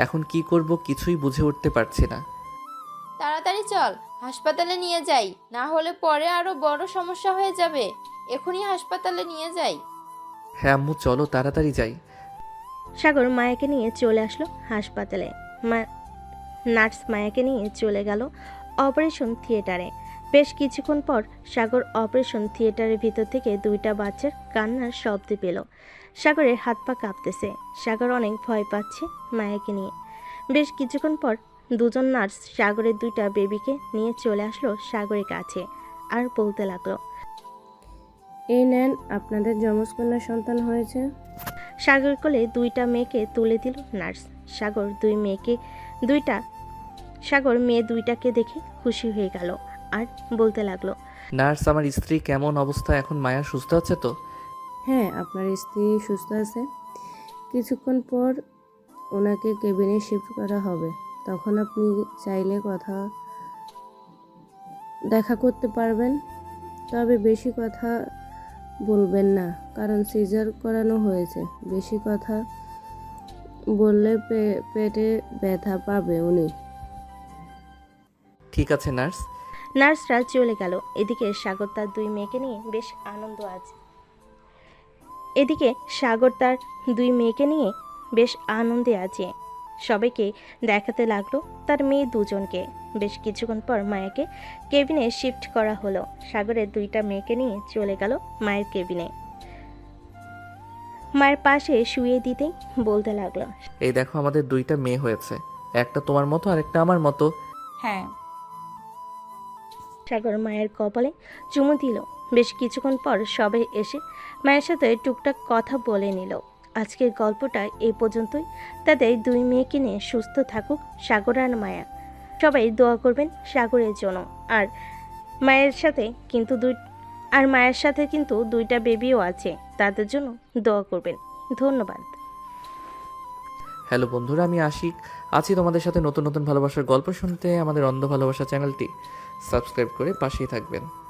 এখন কি করব কিছুই বুঝে উঠতে পারছি না। তাড়াতাড়ি চল, হাসপাতালে নিয়ে যাই, না হলে পরে আরো বড় সমস্যা হয়ে যাবে। এখনই হাসপাতালে নিয়ে যাই। হ্যাঁ আম্মু, চলো তাড়াতাড়ি যাই। সাগর মায়াকে নিয়ে চলে আসলো হাসপাতালে। নার্স মায়াকে নিয়ে চলে গেল অপারেশন থিয়েটারে। বেশ কিছুক্ষণ পর সাগর অপারেশন থিয়েটারের ভিতর থেকে 2টা বাচ্চার কান্নার শব্দ পেল। সাগরের হাত পা কাঁপতেছে। সাগর অনেক ভয় পাচ্ছে মায়াকে নিয়ে। বেশ কিছুক্ষণ পর 2জন নার্স সাগরের 2টা বেবিকে নিয়ে চলে আসলো সাগরের কাছে আর বলতে লাগলো, এই নেন, আপনাদের যমজ কন্যা সন্তান হয়েছে। সাগর কোলে 2টা মেয়েকে তুলে দিল নার্স। সাগর মেয়ে 2টাকে দেখে খুশি হয়ে গেল আর বলতে লাগলো, নার্স, আমার স্ত্রী কেমন অবস্থা এখন? মায়া সুস্থ আছে তো? হ্যাঁ, আপনার স্ত্রী সুস্থ আছে। কিছুক্ষণ পর ওনাকে কেবিনে শিফট করা হবে। তখন আপনি চাইলে দেখা করতে পারবেন, তবে বেশি কথা বলবেন না, কারণ সিজার করানো হয়েছে। বেশি কথা বললে পেটে ব্যথা পাবে উনি। ঠিক আছে নার্স। নার্সরা চলে গেল। এদিকে সাগর তার 2 মেয়েকে নিয়ে বেশ আনন্দে আছে। সবাইকে দেখাতে লাগলো তার মেয়ে 2জনকে। বেশ কিছুক্ষণ পর মায়াকে কেবিনে শিফট করা হলো। সাগরের 2টা মেয়েকে নিয়ে চলে গেল মায়ের কেবিনে। মায়ের পাশে শুয়ে দিতেই বলতে লাগলো, এই দেখো আমাদের 2টা মেয়ে হয়েছে, একটা তোমার মতো আর একটা আমার মতো। হ্যাঁ। সাগর মায়ের কপালে চুমু দিল। বেশ কিছুক্ষণ পর সবাই এসে মায়ের সাথে টুকটাক কথা বলে নিল। আজকের গল্পটা এই পর্যন্তই। তাদের 2 মেয়েকে নিয়ে সুস্থ থাকুক সাগর আর মায়া। সবাই দোয়া করবেন সাগরের জন্য। আর মায়ের সাথে কিন্তু 2টা বেবিও আছে, তাদের জন্য দোয়া করবেন। ধন্যবাদ। হ্যালো বন্ধুরা, আমি আশিক আছি তোমাদের সাথে নতুন নতুন ভালোবাসার গল্প শুনতে। আমাদের অন্ধ ভালোবাসা চ্যানেলটি সাবস্ক্রাইব করে পাশেই থাকবেন।